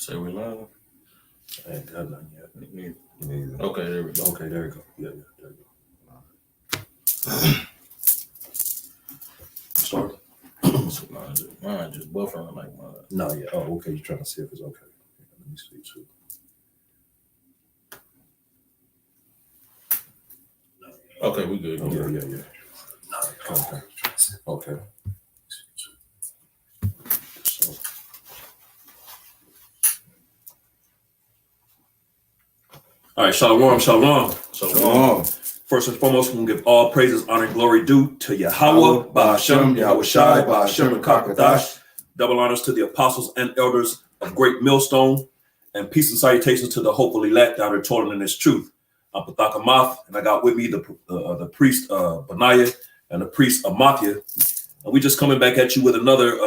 Say we live. I ain't got nothing yet. Me Neither. Okay, there we go. Okay, there you go. Yeah, there you go. Start. Mine just buffering like mine. No, yeah. Oh, okay. You're trying to see if it's okay. Let me see too. Okay, we good. Yeah. Okay. Okay. So. All right, shalom. So, First and foremost, we're going to give all praises, honor, and glory due to Yahweh, Ba'ashem, Yahweh Shai, Ba'ashem, and Kakadash. Double honors to the apostles and elders of Great Millstone, and peace and salutations to the hopeful elect down there toiling in this truth. I'm Pathak Amath, and I got with me the priest Benaiah and the priest Amathia. And we just coming back at you with another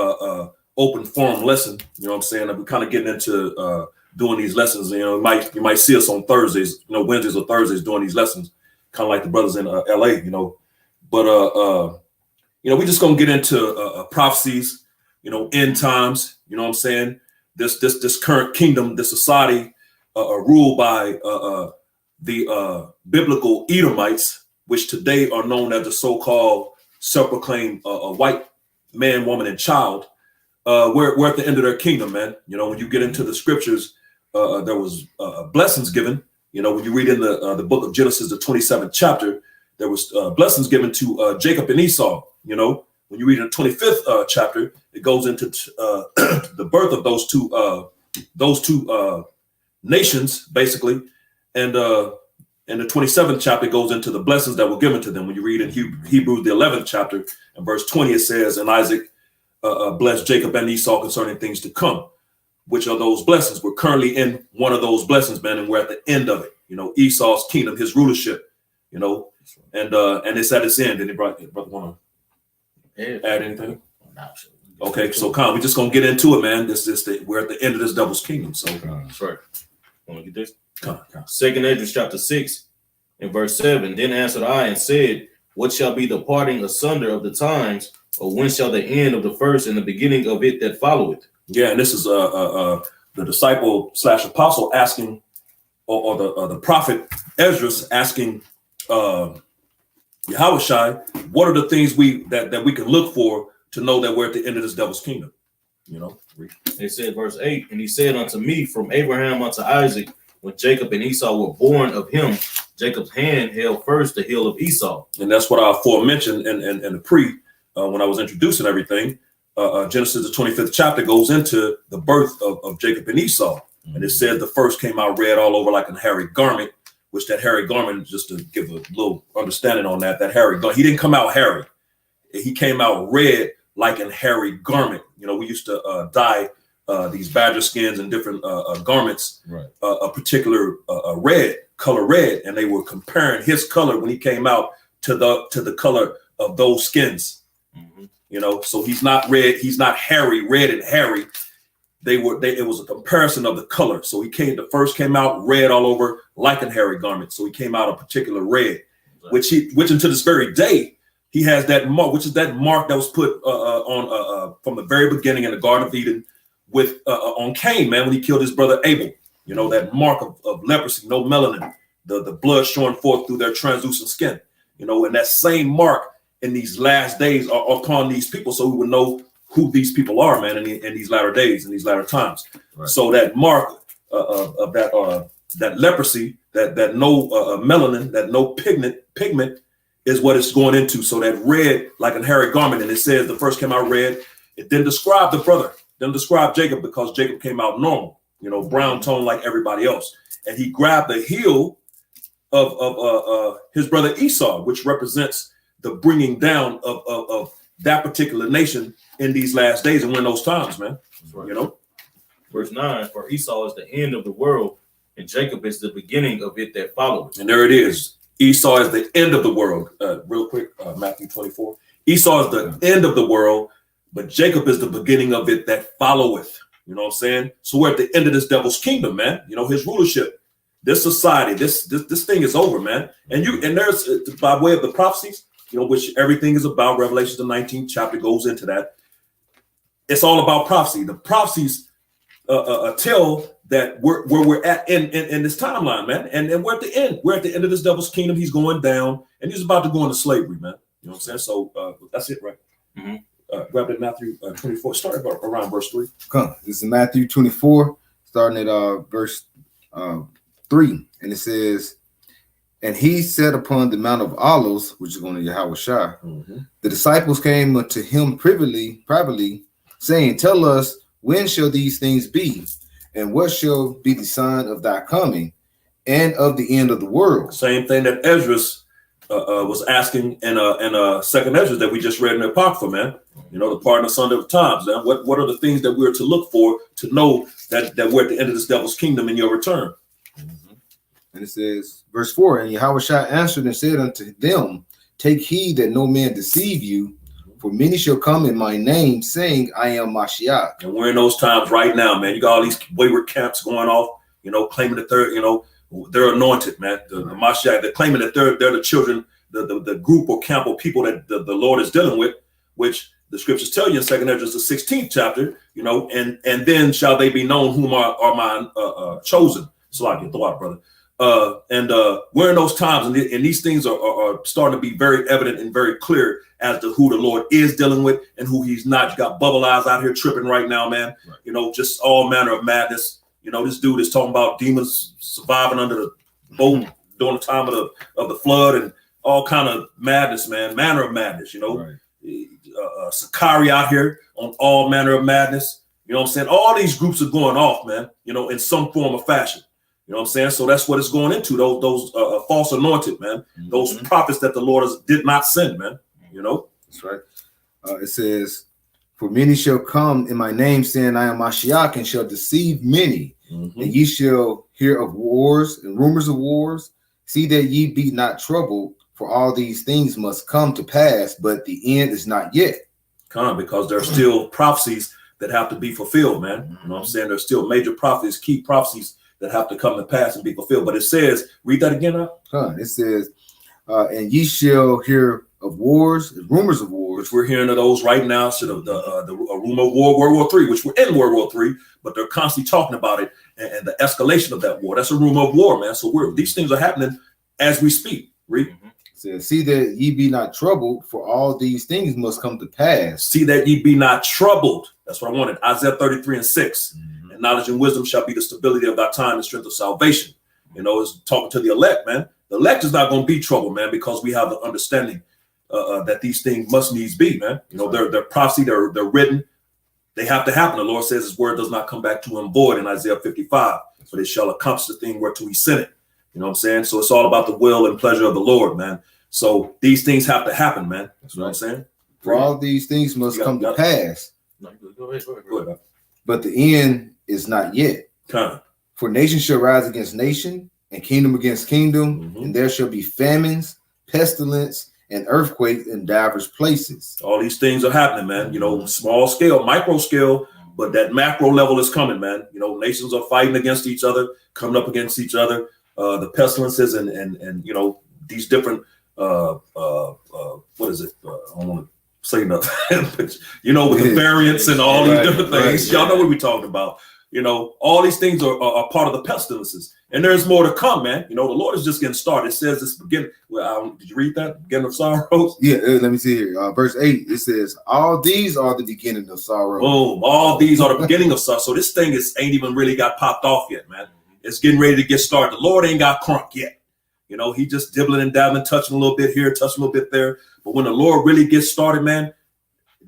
open forum lesson. You know what I'm saying? And we're kind of getting into doing these lessons. You know, you might see us on Thursdays, Wednesdays or Thursdays doing these lessons, kind of like the brothers in LA, But we just gonna get into prophecies, end times. You know what I'm saying? This current kingdom, this society ruled by the biblical Edomites, which today are known as the so-called self-proclaimed white man, woman, and child. We're at the end of their kingdom, man. When you get into the scriptures, there was blessings given. When you read in the book of Genesis, the 27th chapter, there was blessings given to Jacob and Esau. When you read in the 25th chapter, it goes into the birth of those two nations, basically. And in the 27th chapter, it goes into the blessings that were given to them. When you read in Hebrews, the 11th chapter, and verse 20, it says, and Isaac blessed Jacob and Esau concerning things to come. Which are those blessings? We're currently in one of those blessings, man, and we're at the end of it. Esau's kingdom, his rulership, and it's at its end. Any brother want to add anything? Okay, so Khan, we're just gonna get into it, man. We're at the end of this devil's kingdom. So that's right. Want to get this? Khan. 2nd Esdras chapter 6 and verse 7. Then answered I and said, what shall be the parting asunder of the times, or when shall the end of the first and the beginning of it that followeth? Yeah, and this is the disciple / apostle asking, or the prophet Esdras asking Yahushai, what are the things that we can look for to know that we're at the end of this devil's kingdom? It said, verse 8, and he said unto me, from Abraham unto Isaac, when Jacob and Esau were born of him, Jacob's hand held first the heel of Esau. And that's what I aforementioned in the when I was introducing everything. Genesis, the 25th chapter, goes into the birth of Jacob and Esau. And it said the first came out red all over like a hairy garment, which that hairy garment, just to give a little understanding on that hairy garment, he didn't come out hairy. He came out red like a hairy garment. We used to dye these badger skins and different garments, right. A particular color red, and they were comparing his color when he came out to the color of those skins. So he's not red, he's not hairy, red and hairy. It was a comparison of the color. So the first came out red all over like a hairy garment. So he came out a particular red, which until this very day, he has that mark, which is that mark that was put on from the very beginning in the Garden of Eden with on Cain, man, when he killed his brother Abel. That mark of leprosy, no melanin, the blood showing forth through their translucent skin. And that same mark in these last days are upon these people, so we would know who these people are, man, in these latter days, in these latter times. Right. So that mark of that leprosy, that no melanin, that no pigment is what it's going into. So that red, like a hairy garment, and it says the first came out red. It didn't describe the brother, didn't describe Jacob, because Jacob came out normal, brown tone like everybody else, and he grabbed the heel of his brother Esau, which represents the bringing down of that particular nation in these last days and in those times, man. Right. Verse 9, for Esau is the end of the world, and Jacob is the beginning of it that followeth. And there it is. Esau is the end of the world. Real quick, Matthew 24. Esau is the end of the world, but Jacob is the beginning of it that followeth. You know what I'm saying? So we're at the end of this devil's kingdom, man. His rulership, this society, this thing is over, man. And there's by way of the prophecies, which everything is about. Revelation, the 19th chapter goes into that. It's all about prophecy. The prophecies tell that where we're at in this timeline, man. And we're at the end. We're at the end of this devil's kingdom. He's going down, and he's about to go into slavery, man. You know what I'm saying? So that's it, right? Mm-hmm. Grab it, Matthew 24. Start around verse 3. Come. This is Matthew 24, starting at verse 3. And it says, and he sat upon the Mount of Olives, which is going to Yahushua. Mm-hmm. The disciples came unto him privately, saying, tell us, when shall these things be? And what shall be the sign of thy coming and of the end of the world? Same thing that Ezra was asking in second Ezra that we just read in the Apocrypha, man. You know, the pardon asunder of times. Man. What are the things that we're to look for to know that we're at the end of this devil's kingdom in your return? Mm-hmm. And it says, verse 4, and Yahushua answered and said unto them, take heed that no man deceive you, for many shall come in my name, saying, I am Mashiach. And we're in those times right now, man. You got all these wayward camps going off, you know, claiming that they're anointed, man. The Mashiach, they're claiming that they're the children, the group or camp or people that the Lord is dealing with, which the scriptures tell you in 2 Ezra, the 16th chapter, you know, and then shall they be known whom are my chosen. So I get the water, brother. We're in those times, and these things are starting to be very evident and very clear as to who the Lord is dealing with and who he's not. You got bubble eyes out here tripping right now, man. Right. You know, just all manner of madness. You know, this dude is talking about demons surviving under the boat during the time of the flood and all kind of madness, man. Manner of madness, you know. Right. Sakari out here on all manner of madness. You know what I'm saying? All these groups are going off, man, you know, in some form or fashion. You know what I'm saying? So that's what it's going into, those false anointed, man. Mm-hmm. Those prophets that the Lord did not send, man. You know? That's right. It says, for many shall come in my name, saying, I am Mashiach, and shall deceive many. Mm-hmm. And ye shall hear of wars and rumors of wars. See that ye be not troubled, for all these things must come to pass, but the end is not yet. Come, because there are still prophecies that have to be fulfilled, man. Mm-hmm. You know what I'm saying? There's still major prophecies, key prophecies that have to come to pass and be fulfilled. But it says, read that again now. It says, and ye shall hear of wars and rumors of wars. Which we're hearing of those right now. So the rumor of war, World War III, which we're in World War III, but they're constantly talking about it and the escalation of that war. That's a rumor of war, man. So these things are happening as we speak. Read. Mm-hmm. Says, see that ye be not troubled, for all these things must come to pass. See that ye be not troubled. That's what I wanted. Isaiah 33 and 6. Mm-hmm. And knowledge and wisdom shall be the stability of thy time and strength of salvation. You know, it's talking to the elect, man. The elect is not going to be troubled, man, because we have the understanding that these things must needs be, man. You know, they're prophecy, they're written. They have to happen. The Lord says his word does not come back to him void in Isaiah 55, but it shall accomplish the thing whereto he sent it. You know what I'm saying? So it's all about the will and pleasure of the Lord, man. So these things have to happen, man. That's what I'm saying. For all these things must come to pass. No, go ahead. But the end is not yet. For nation shall rise against nation, and kingdom against kingdom, mm-hmm. and there shall be famines, pestilence, and earthquakes in diverse places. All these things are happening, man. You know, small scale, micro scale, but that macro level is coming, man. You know, nations are fighting against each other, coming up against each other. The pestilences and you know, these different what is it? I don't want to say nothing, but, you know, with the variants and all these different things. Y'all know what we're talking about. You know, all these things are part of the pestilences, and there's more to come, man. You know, the Lord is just getting started. It says this beginning. Well, did you read that? Beginning of sorrows. Yeah, let me see here. Verse 8. It says, "All these are the beginning of sorrow." Boom! All these are the beginning of sorrow. So this thing ain't even really got popped off yet, man. It's getting ready to get started. The Lord ain't got crunk yet. You know, he just dibbling and dabbling, touching a little bit here, touching a little bit there. But when the Lord really gets started, man,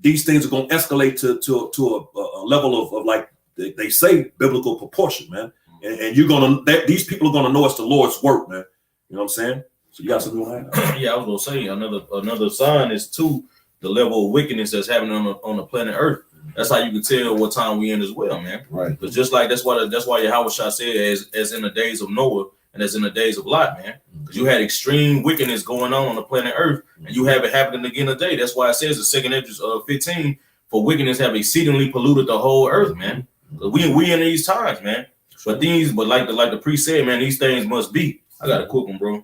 these things are going to escalate to a level of like they say biblical proportion, man. And you're gonna these people are gonna know it's the Lord's work, man. You know what I'm saying? So you got something on that? Yeah, I was gonna say another sign is too the level of wickedness that's happening on the planet Earth. That's how you can tell what time we in as well, man. Right. Because just like that's why Yahushua said, as in the days of Noah and as in the days of Lot, man. Because you had extreme wickedness going on the planet Earth, and you have it happening again today. That's why it says in 2 Ezra 15, for wickedness have exceedingly polluted the whole earth, man. We in these times, man. But like the priest said, man, these things must be. I got a quick one, bro.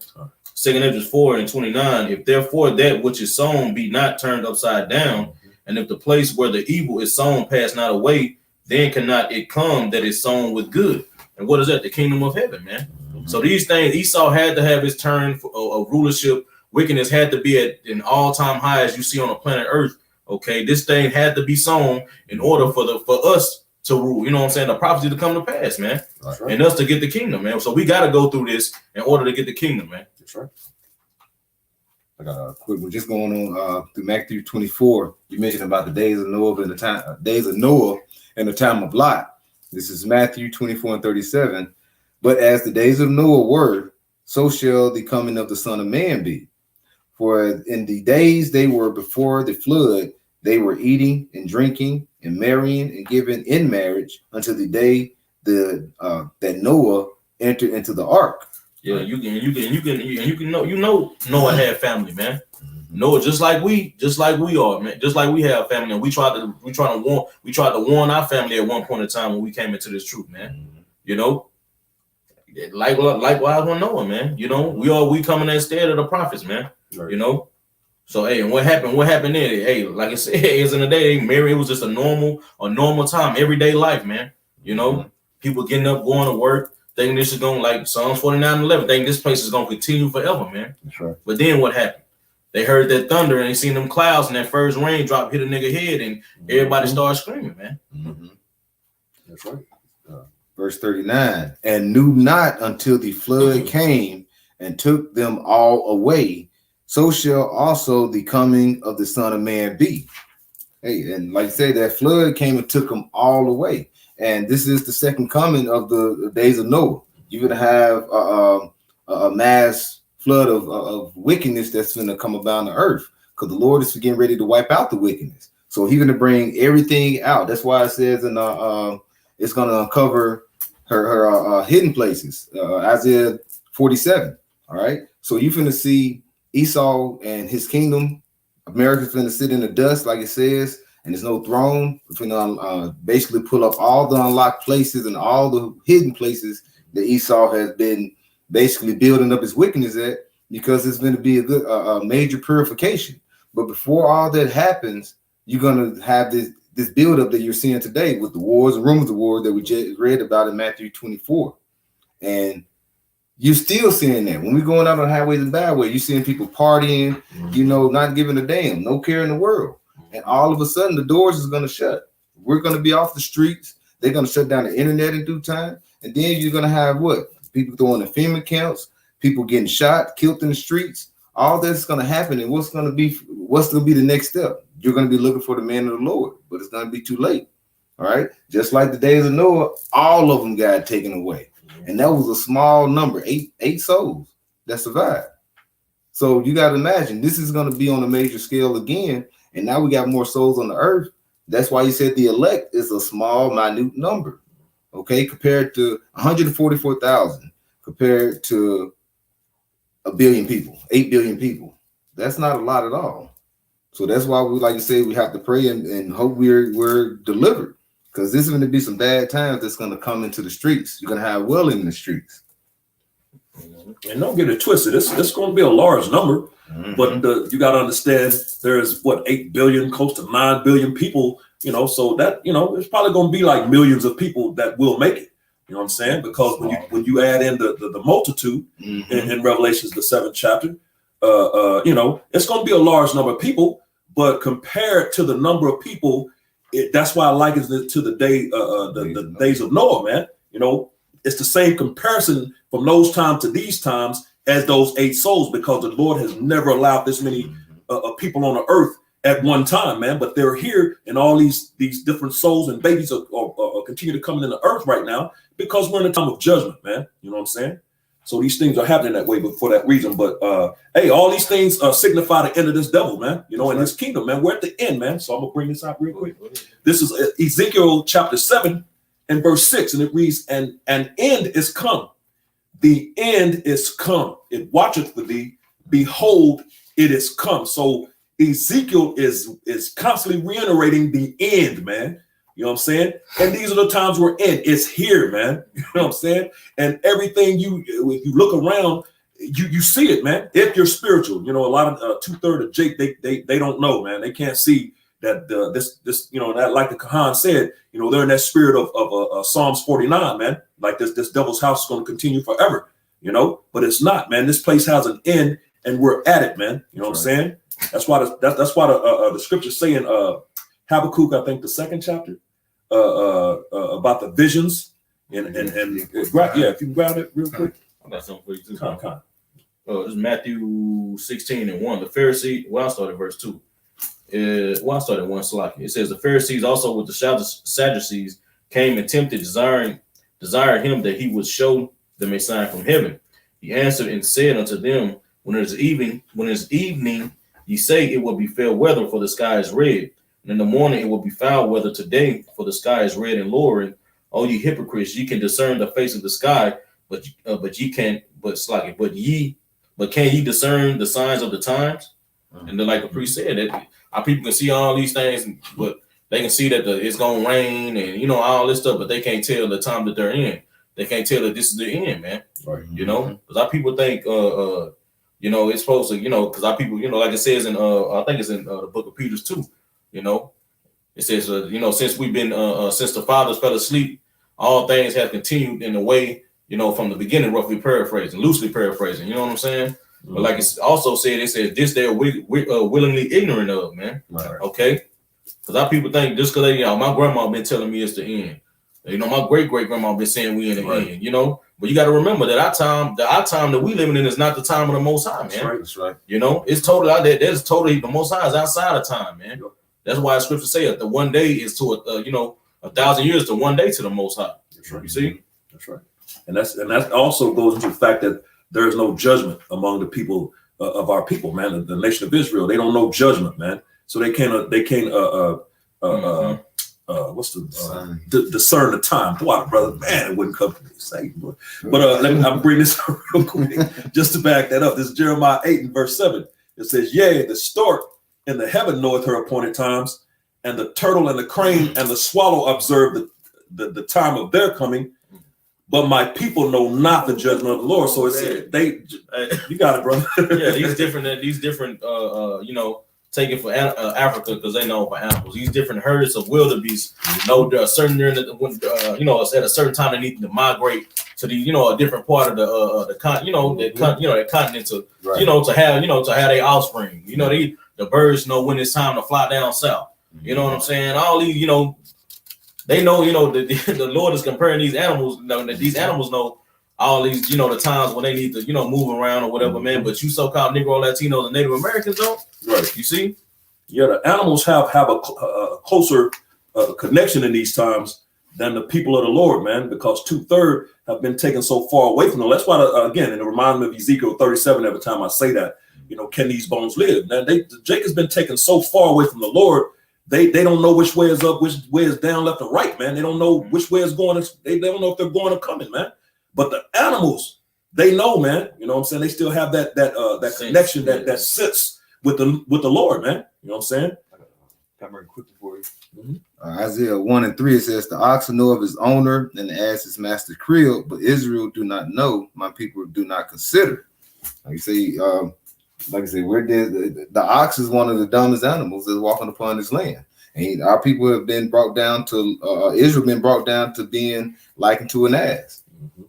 2 Ezra 4 and 29. If therefore that which is sown be not turned upside down, and if the place where the evil is sown pass not away, then cannot it come that is sown with good. And what is that? The kingdom of heaven, man. So these things, Esau had to have his turn of rulership. Wickedness had to be at an all-time high, as you see on the planet Earth. Okay, this thing had to be sown in order for us to rule. You know what I'm saying? The prophecy to come to pass, man. That's right. And us to get the kingdom, man. So we got to go through this in order to get the kingdom, man. That's right. I got a quick one just going on through Matthew 24. You mentioned about the days of Noah and the time of Lot. This is Matthew 24 and 37. But as the days of Noah were, so shall the coming of the Son of Man be. For in the days they were before the flood, they were eating and drinking and marrying and giving in marriage until the day that Noah entered into the ark. Yeah, you can know Noah had family, man. Noah, just like we are, man. Just like we have family, and we tried to warn our family at one point in time when we came into this truth, man. You know, likewise with Noah, man. You know, we coming instead of the prophets, man. Right. You know, so hey, and what happened there? Hey, like I said, it's in the day, Mary, it was just a normal time, everyday life, man. You know, people getting up, going to work, thinking this is going, like Psalms 49:11, thinking this place is going to continue forever, man. That's right. But then what happened? They heard that thunder and they seen them clouds and that first raindrop hit a nigga head and everybody started screaming, man. That's right. Verse 39, and knew not until the flood came and took them all away, so shall also the coming of the Son of Man be. Hey, and like I said, that flood came and took them all away. And this is the second coming of the days of Noah. You're going to have a mass flood of wickedness that's going to come about the earth because the Lord is getting ready to wipe out the wickedness. So he's going to bring everything out. That's why it says in it's going to uncover her hidden places. Isaiah 47. All right. So you're going to see Esau and his kingdom. America's going to sit in the dust, like it says, and there's no throne. We're going to basically pull up all the unlocked places and all the hidden places that Esau has been basically building up his wickedness at, because it's going to be a major purification. But before all that happens, you're going to have this buildup that you're seeing today with the wars and rumors of war that we just read about in Matthew 24. And you're still seeing that when we're going out on highways and byways, you're seeing people partying, you know, not giving a damn, no care in the world. And all of a sudden, the doors is going to shut. We're going to be off the streets. They're going to shut down the internet in due time. And then you're going to have what? People throwing the FEMA camps, people getting shot, killed in the streets. All that's going to happen. And what's going to be the next step? You're going to be looking for the man of the Lord, but it's going to be too late. All right. Just like the days of Noah, all of them got taken away. And that was a small number, eight souls that survived. So you got to imagine this is going to be on a major scale again. And now we got more souls on the earth. That's why you said the elect is a small, minute number. Okay, compared to 144,000, compared to 1 billion people, 8 billion people. That's not a lot at all. So that's why we, like you say, we have to pray and hope we're delivered, because this is going to be some bad times that's going to come into the streets. You're going to have well in the streets. And don't get it twisted. It's going to be a large number, but you got to understand there's 8 billion, close to 9 billion people. You know, so that, you know, it's probably going to be like millions of people that will make it. You know what I'm saying? Because when you add in the multitude in Revelations, the 7th chapter, you know, it's going to be a large number of people. But compared to the number of people, that's why I liken it to the days of Noah, man. You know, it's the same comparison from those times to these times as those 8 souls, because the Lord has never allowed this many people on the earth at one time, man. But they're here, and all these different souls and babies are continue to come in the earth right now because we're in a time of judgment, man. You know what I'm saying? So these things are happening that way, but for that reason. But hey, all these things signify the end of this devil, man. You know, in his kingdom, man. We're at the end, man. So I'm gonna bring this out real quick. This is Ezekiel chapter 7 and verse 6, and it reads, "And an end is come. The end is come. It watcheth for thee. Behold, it is come." So Ezekiel is constantly reiterating the end, man. You know what I'm saying? And these are the times we're in. It's here, man. You know what I'm saying? And everything if you look around, you see it, man. If you're spiritual, you know, a lot of 2/3 of Jake, they don't know, man. They can't see this that, like the Kahan said, they're in that spirit of Psalms 49, man. Like this devil's house is going to continue forever, but it's not, man. This place has an end, and we're at it, man. You know what I'm saying? That's why the scriptures say in Habakkuk, I think the 2nd chapter, about the visions and if you can grab it real quick. I got something for you too. Con. This is Matthew 16:1. The Pharisee. Well, I started verse 2. I started 1 slot. It says the Pharisees also with the Sadducees came and tempted, desired him that he would show them a sign from heaven. He answered and said unto them, when it is evening, ye say it will be fair weather, for the sky is red. And in the morning it will be foul weather today, for the sky is red and lowering. O ye hypocrites, ye can discern the face of the sky, but can ye discern the signs of the times? And then, like the priest said, that our people can see all these things, but they can see that it's gonna rain and all this stuff, but they can't tell the time that they're in. They can't tell that this is the end, man. Right. Because our people think it's supposed to, because our people, like it says in I think it's in the book of Peter too. It says since we've been since the fathers fell asleep, all things have continued in a way, from the beginning, loosely paraphrasing, you know what I'm saying? But like it's also said, it says this they're willingly ignorant of, man. Right. Okay, because our people think just because my grandma been telling me it's the end, my great grandma been saying we in the end, But you got to remember that our time that we living in is not the time of the Most High, man. That's right. It's totally out there. There's totally the Most High is outside of time, man. Yep. That's why the scripture says that one day is to 1,000 years to one day to the Most High. That's right. You see? That's right. And that also goes into the fact that there is no judgment among the people of our people, man. The nation of Israel, they don't know judgment, man. So they can't discern the time. Boy, brother, man, it wouldn't come to me say, but let me bring this up real quick just to back that up. This is Jeremiah 8 and verse 7. It says, yea, the stork in the heaven knoweth her appointed times, and the turtle and the crane and the swallow observe the time of their coming. But my people know not the judgment of the Lord. So it's you got it, brother. Yeah, these different taken for Africa because they know for animals. These different herds of wildebeest know there are certain at a certain time they need to migrate to the a different part of the continent to to have their offspring. The birds know when it's time to fly down south. You know what I'm saying? All these they know the Lord is comparing these animals. That these animals know all these the times when they need to move around or whatever, man. But you so-called Negro, Latinos, and Native Americans don't. Right. You see? Yeah, the animals have a closer connection in these times than the people of the Lord, man, because 2/3 have been taken so far away from them. That's why, again, and it reminds me of Ezekiel 37 every time I say that, can these bones live? Now, Jacob's been taken so far away from the Lord, they don't know which way is up, which way is down, left, or right, man. They don't know which way is going. They don't know if they're going or coming, man. But the animals, they know, man. You know what I'm saying? They still have that connection that sits with the Lord, man. You know what I'm saying? Got very quickly for you. Isaiah 1 and 3, it says, the oxen know of his owner and the ass his master's crib, but Israel do not know, my people do not consider. Like I say, where did the ox is one of the dumbest animals that's walking upon this land. And our people have been brought down to Israel been brought down to being likened to an ass.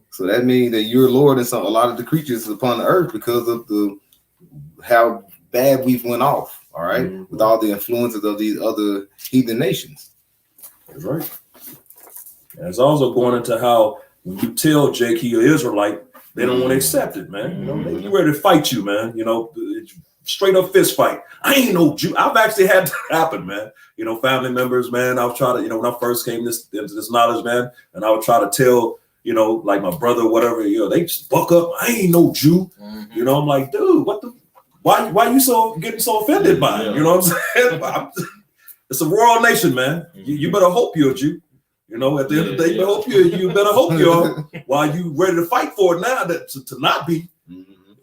So that means that you're Lord and a lot of the creatures upon the earth because of how bad we've went off, all right, with all the influences of these other heathen nations. That's right. And it's also going into how when you tell Jake he an Israelite, they don't want to accept it, man. They ready to fight you, man. Straight up fist fight. I ain't no Jew. I've actually had that happen, man. Family members, man. I was trying to, when I first came into this knowledge, man, and I would try to tell, like my brother or whatever, they just buck up. I ain't no Jew. I'm like, dude, why you getting so offended by it? You know what I'm saying? It's a royal nation, man. You better hope you're a Jew. At the end of the day, you better hope you're while you ready to fight for it now to not be.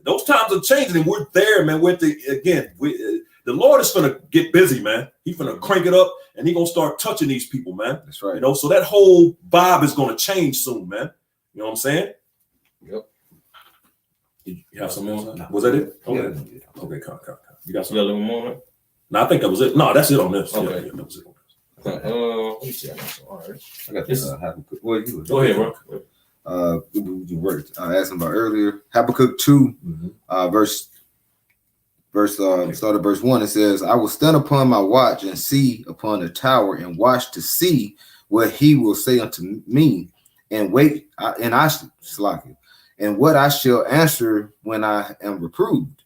Those times are changing, and we're there, man. The Lord is gonna get busy, man. He's gonna crank it up, and he's gonna start touching these people, man. That's right. So that whole vibe is gonna change soon, man. You know what I'm saying? Yep. Did you have something else? Was that it? Okay. Yeah. Okay, come. You got You got a something? little moment? No, I think that was it. No, that's it on this. Okay. Yeah, that was it on this. Let me see. All right. I got This- this. Habakkuk. Well, you Go ahead, bro. you were asking about earlier. Habakkuk 2, verse start at verse 1. It says, I will stand upon my watch and see upon the tower and watch to see what he will say unto me, and wait, and what I shall answer when I am reproved.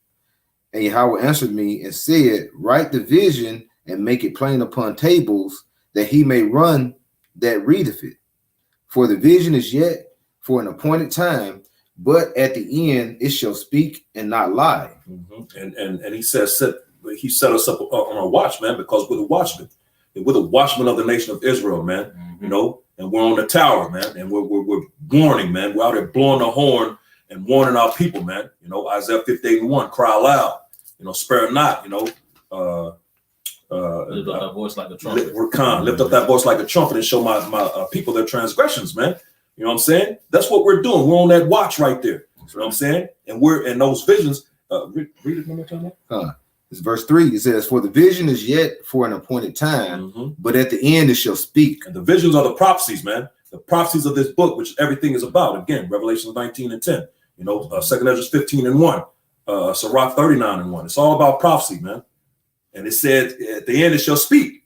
And Yahweh answered me and said, write the vision and make it plain upon tables, that he may run that readeth it. For the vision is yet for an appointed time, but at the end it shall speak and not lie. And he says he set us up on a watch, man, because we're the watchmen. We're the watchmen of the nation of Israel, man. You know, and we're on the tower, man, and we're warning, man. We're out there blowing the horn and warning our people, man. You know, Isaiah 58:1, cry loud, you know, spare not, you know. Lift up that voice like a trumpet. Lift up that voice like a trumpet and show my people their transgressions, man. You know what I'm saying? That's what we're doing. We're on that watch right there. You know what I'm saying? And we're in those visions. Read it one more time. It's verse 3. It says, for the vision is yet for an appointed time, but at the end it shall speak. And the visions are the prophecies, man. The prophecies of this book, which everything is about. Again, Revelation 19:10. You know, 2 Ezra 15:1. Sirach 39:1. It's all about prophecy, man. And it said at the end it shall speak.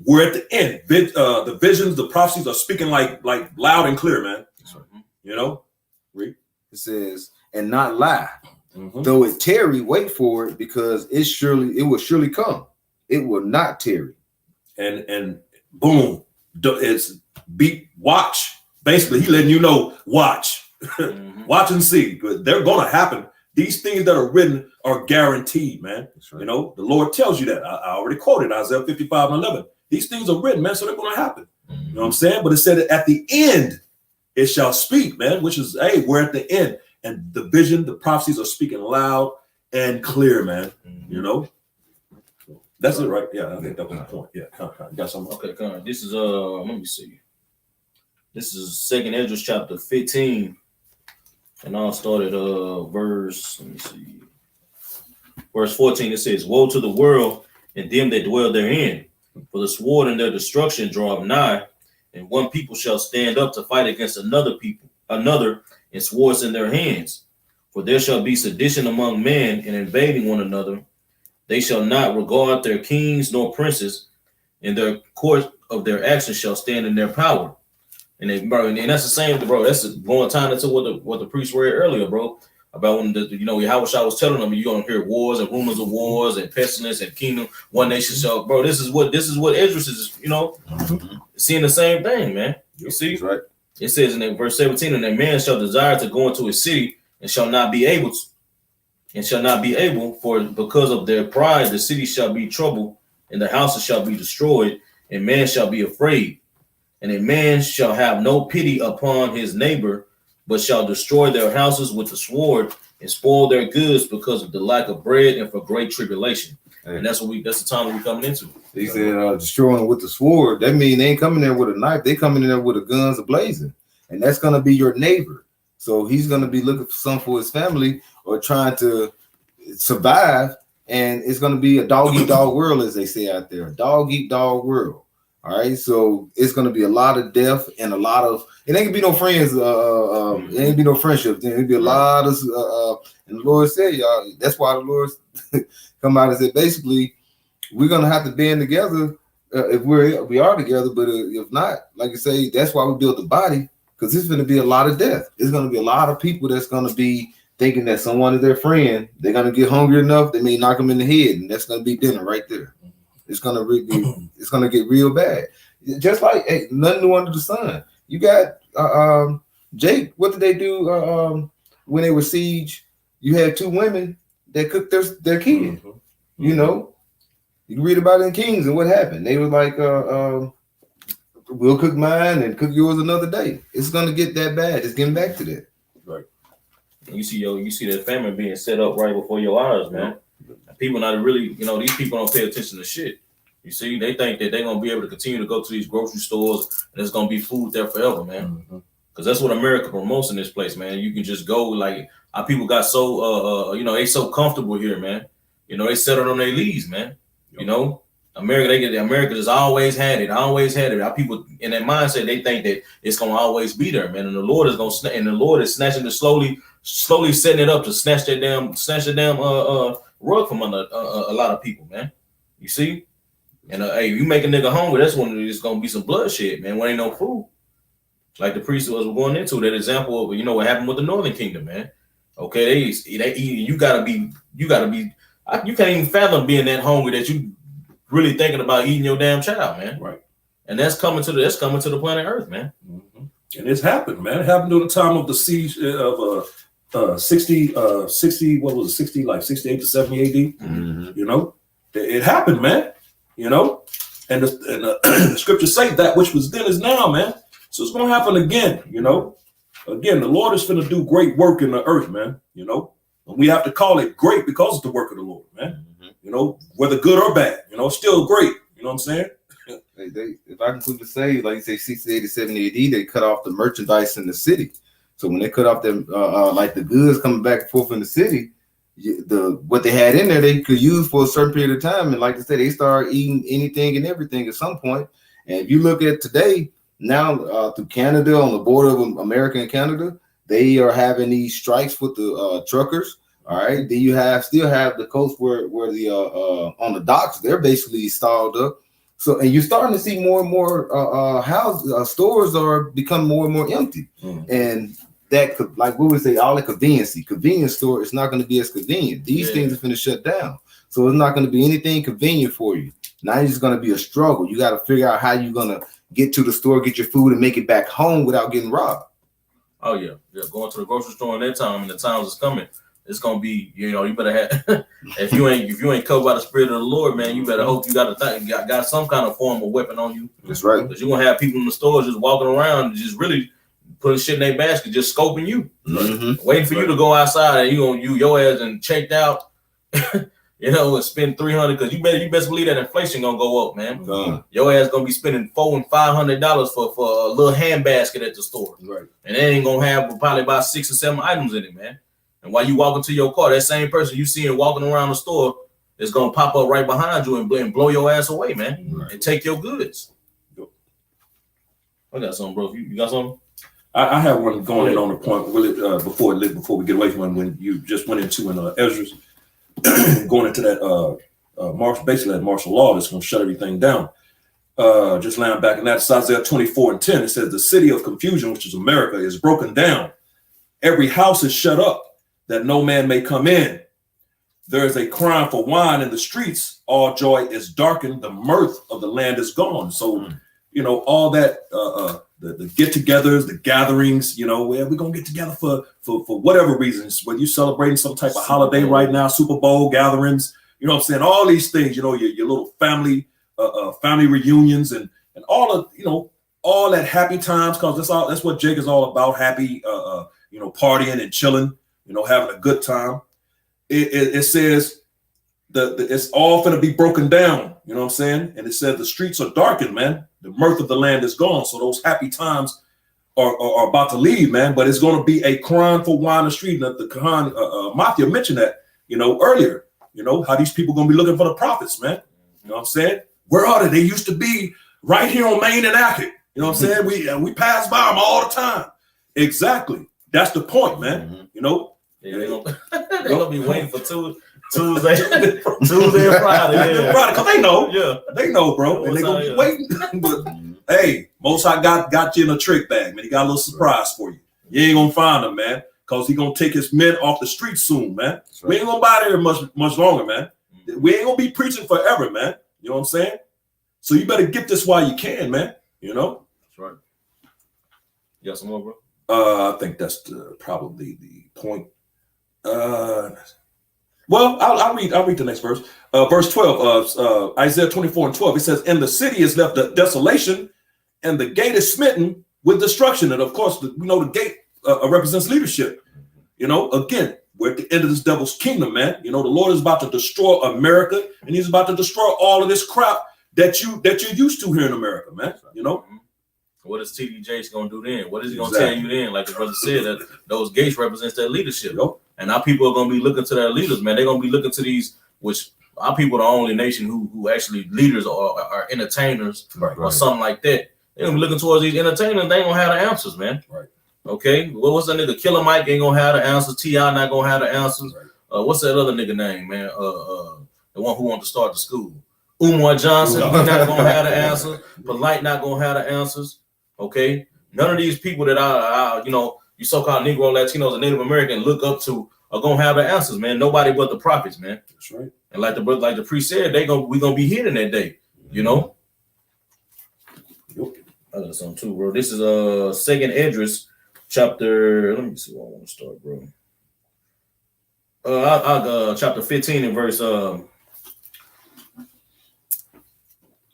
We're at the end. The visions, the prophecies are speaking like loud and clear, man. You know, read. It says, and not lie. Though it tarry, wait for it, because it will surely come. It will not tarry. And boom, it's watch. Basically, he letting you know, watch, watch and see. They're gonna happen. These things that are written are guaranteed, man. Right. You know, the Lord tells you that. I already quoted Isaiah 55:11. These things are written, man, so they're gonna happen. You know what I'm saying? But it said that at the end it shall speak, man, which is, hey, we're at the end. And the vision, the prophecies are speaking loud and clear, man. You know? That's it, right? Yeah, I think that was the point. Yeah, got something. Okay, come on. This is let me see. This is 2 Ezra chapter 15. And I'll start at verse 14. It says, woe to the world and them that dwell therein, for the sword and their destruction draw nigh, and one people shall stand up to fight against another, and swords in their hands. For there shall be sedition among men, and invading one another. They shall not regard their kings nor princes, and their course of their actions shall stand in their power. And that's the same, bro. That's going time into what the priest read earlier, bro. About when Yahweh was telling them, you're gonna hear wars and rumors of wars and pestilence and kingdom, one nation shall, bro. This is what Ezra is, seeing the same thing, man. You see, that's right. It says in verse 17, and a man shall desire to go into a city and shall not be able to, for because of their pride, the city shall be troubled, and the houses shall be destroyed, and man shall be afraid. And a man shall have no pity upon his neighbor, but shall destroy their houses with the sword and spoil their goods because of the lack of bread and for great tribulation. Hey. And that's the time we're coming into. He said destroying with the sword. That means they ain't coming there with a knife. They coming in there with the guns ablazing. And that's going to be your neighbor. So he's going to be looking for something for his family or trying to survive. And it's going to be a dog-eat-dog world, as they say out there. A dog-eat-dog world. All right, so it's going to be a lot of death and a lot of, it ain't gonna be no friends. It ain't gonna be no friendship. There ain't be a lot of, and the Lord said, y'all, that's why the Lord come out and said, basically, we're gonna have to band together if we are together. But if not, like you say, that's why we built the body, because there's going to be a lot of death. There's going to be a lot of people that's going to be thinking that someone is their friend. They're going to get hungry enough, they may knock them in the head, and that's going to be dinner right there. It's going to get real bad. Just like nothing new under the sun. You got Jake. What did they do when they were siege? You had two women that cooked their kid. Mm-hmm. You know, you can read about it in Kings and what happened. They were like, "We'll cook mine and cook yours another day." It's going to get that bad. It's getting back to that. Right. You see that famine being set up right before your eyes, man. People not really, these people don't pay attention to shit. You see, they think that they're going to be able to continue to go to these grocery stores and there's going to be food there forever, man. Because that's what America promotes in this place, man. You can just go, like, our people got so, they so comfortable here, man. They settled on their leaves, man. You know, America just always had it. Our people in that mindset, they think that it's gonna always be there, man. And the Lord is and the Lord is snatching it slowly setting it up to snatch the damn rug from under a lot of people, man. You see? And hey, you make a nigga hungry, that's when there's gonna be some bloodshed, man. When ain't no food. Like the priest was going into that example of, you know, what happened with the Northern Kingdom, man. Okay, they eat. You gotta be. You can't even fathom being that hungry that you really thinking about eating your damn child, man. Right. And that's coming to the planet Earth, man. Mm-hmm. And it's happened, man. It happened during the time of the siege of 60, what was it, 60, like 68 to 70 AD. Mm-hmm. You know, it happened, man. You know, and the scriptures say that which was then is now, man. So it's gonna happen again, you know. Again, the Lord is gonna do great work in the earth, man. You know, and we have to call it great because it's the work of the Lord, man. Mm-hmm. You know, whether good or bad, you know, it's still great. You know what I'm saying? If I can quickly say, like you say, 60, 80, 70 AD, they cut off the merchandise in the city. So when they cut off them, like the goods coming back and forth in the city, what they had in there they could use for a certain period of time. And like I said, they start eating anything and everything at some point. And if you look at today, now through Canada, on the border of America and Canada, they are having these strikes with the truckers. All right, then you still have the coast where the on the docks, they're basically stalled up. So, and you're starting to see more and more stores are becoming more and more empty. And that could, like we would say, all the convenience store is not going to be as convenient. These things are going to shut down. So it's not going to be anything convenient for you. Now it's going to be a struggle. You got to figure out how you're going to get to the store, get your food, and make it back home without getting robbed. Oh yeah. Going to the grocery store in that time, and the times is coming. It's gonna be, you know, you better have if you ain't covered by the Spirit of the Lord, man, you better hope you got some kind of form of weapon on you. That's right. Because you're gonna have people in the stores just walking around, just really putting shit in their basket, just scoping you, waiting for you to go outside, and your ass and checked out, you know, and spend $300 because you best believe that inflation gonna go up, man. Your ass gonna be spending $400 and $500 for a little hand basket at the store, right? And they ain't gonna have probably about 6 or 7 items in it, man. And while you walk into your car, that same person you seeing walking around the store is gonna pop up right behind you and blow your ass away, man, and take your goods. I got something, bro. You got something? I have one going in on the point really before we get away from it, when you just went into Ezra's going into that basically that martial law that's gonna shut everything down. Just laying back in that, it's Isaiah 24:10. It says the city of confusion, which is America, is broken down. Every house is shut up, that no man may come in. There is a crying for wine in the streets. All joy is darkened. The mirth of the land is gone. So, you know, all that, the get-togethers, the gatherings, you know, where we're going to get together for whatever reasons, whether you're celebrating some type of holiday right now, Super Bowl gatherings, you know what I'm saying? All these things, you know, your little family reunions and all of, you know, all that happy times, because that's what Jake is all about, happy, you know, partying and chilling, you know, having a good time. It says it's all going to be broken down, you know what I'm saying? And it said the streets are darkened, man. The mirth of the land is gone. So those happy times are about to leave, man. But it's going to be a crying for wine in the street. And the Kahan, Matthew mentioned that, you know, earlier, you know, how these people going to be looking for the prophets, man. You know what I'm saying? Where are they? They used to be right here on Main and Ackett. You know what I'm saying? We pass by them all the time. Exactly. That's the point, man. You know? Yeah, they're gonna be waiting for Tuesday and Friday. Yeah. Friday, because they know. Yeah. They know, bro. And they're gonna be waiting. But hey, Most High got you in a trick bag, man. He got a little surprise for you. You ain't gonna find him, man, because he gonna take his men off the street soon, man. Right. We ain't gonna buy there much longer, man. We ain't gonna be preaching forever, man. You know what I'm saying? So you better get this while you can, man. You know? That's right. You got some more, bro? I think that's probably the point. Well, I'll read the next verse. Verse 12, Isaiah 24:12. It says, "And the city is left desolation, and the gate is smitten with destruction." And of course, we know the gate represents leadership. You know, again, we're at the end of this devil's kingdom, man. You know, the Lord is about to destroy America, and He's about to destroy all of this crap that you're used to here in America, man. You know. What is TD Jakes gonna do then? What is he gonna tell you then? Like the brother said, that those gates represents that leadership. Yep. And our people are gonna be looking to their leaders, man. They're gonna be looking to these, which our people are the only nation who actually leaders are entertainers or something like that. They're gonna be looking towards these entertainers. They ain't gonna have the answers, man. Right. Okay. Well, what's that nigga? Killer Mike ain't gonna have the answers. T.I. not gonna have the answers. Right. What's that other nigga name, man? The one who wanted to start the school. Umar Johnson, he not gonna have the answers. Polite not gonna have the answers. Okay. None of these people that I you so-called Negro, Latinos, and Native American look up to are gonna have the answers, man. Nobody but the prophets, man. That's right. And like the priest said, we gonna be hidden that day, you know. Yep. I got something too, bro. This is Second Esdras, chapter. Let me see where I want to start, bro. Chapter 15 and verse.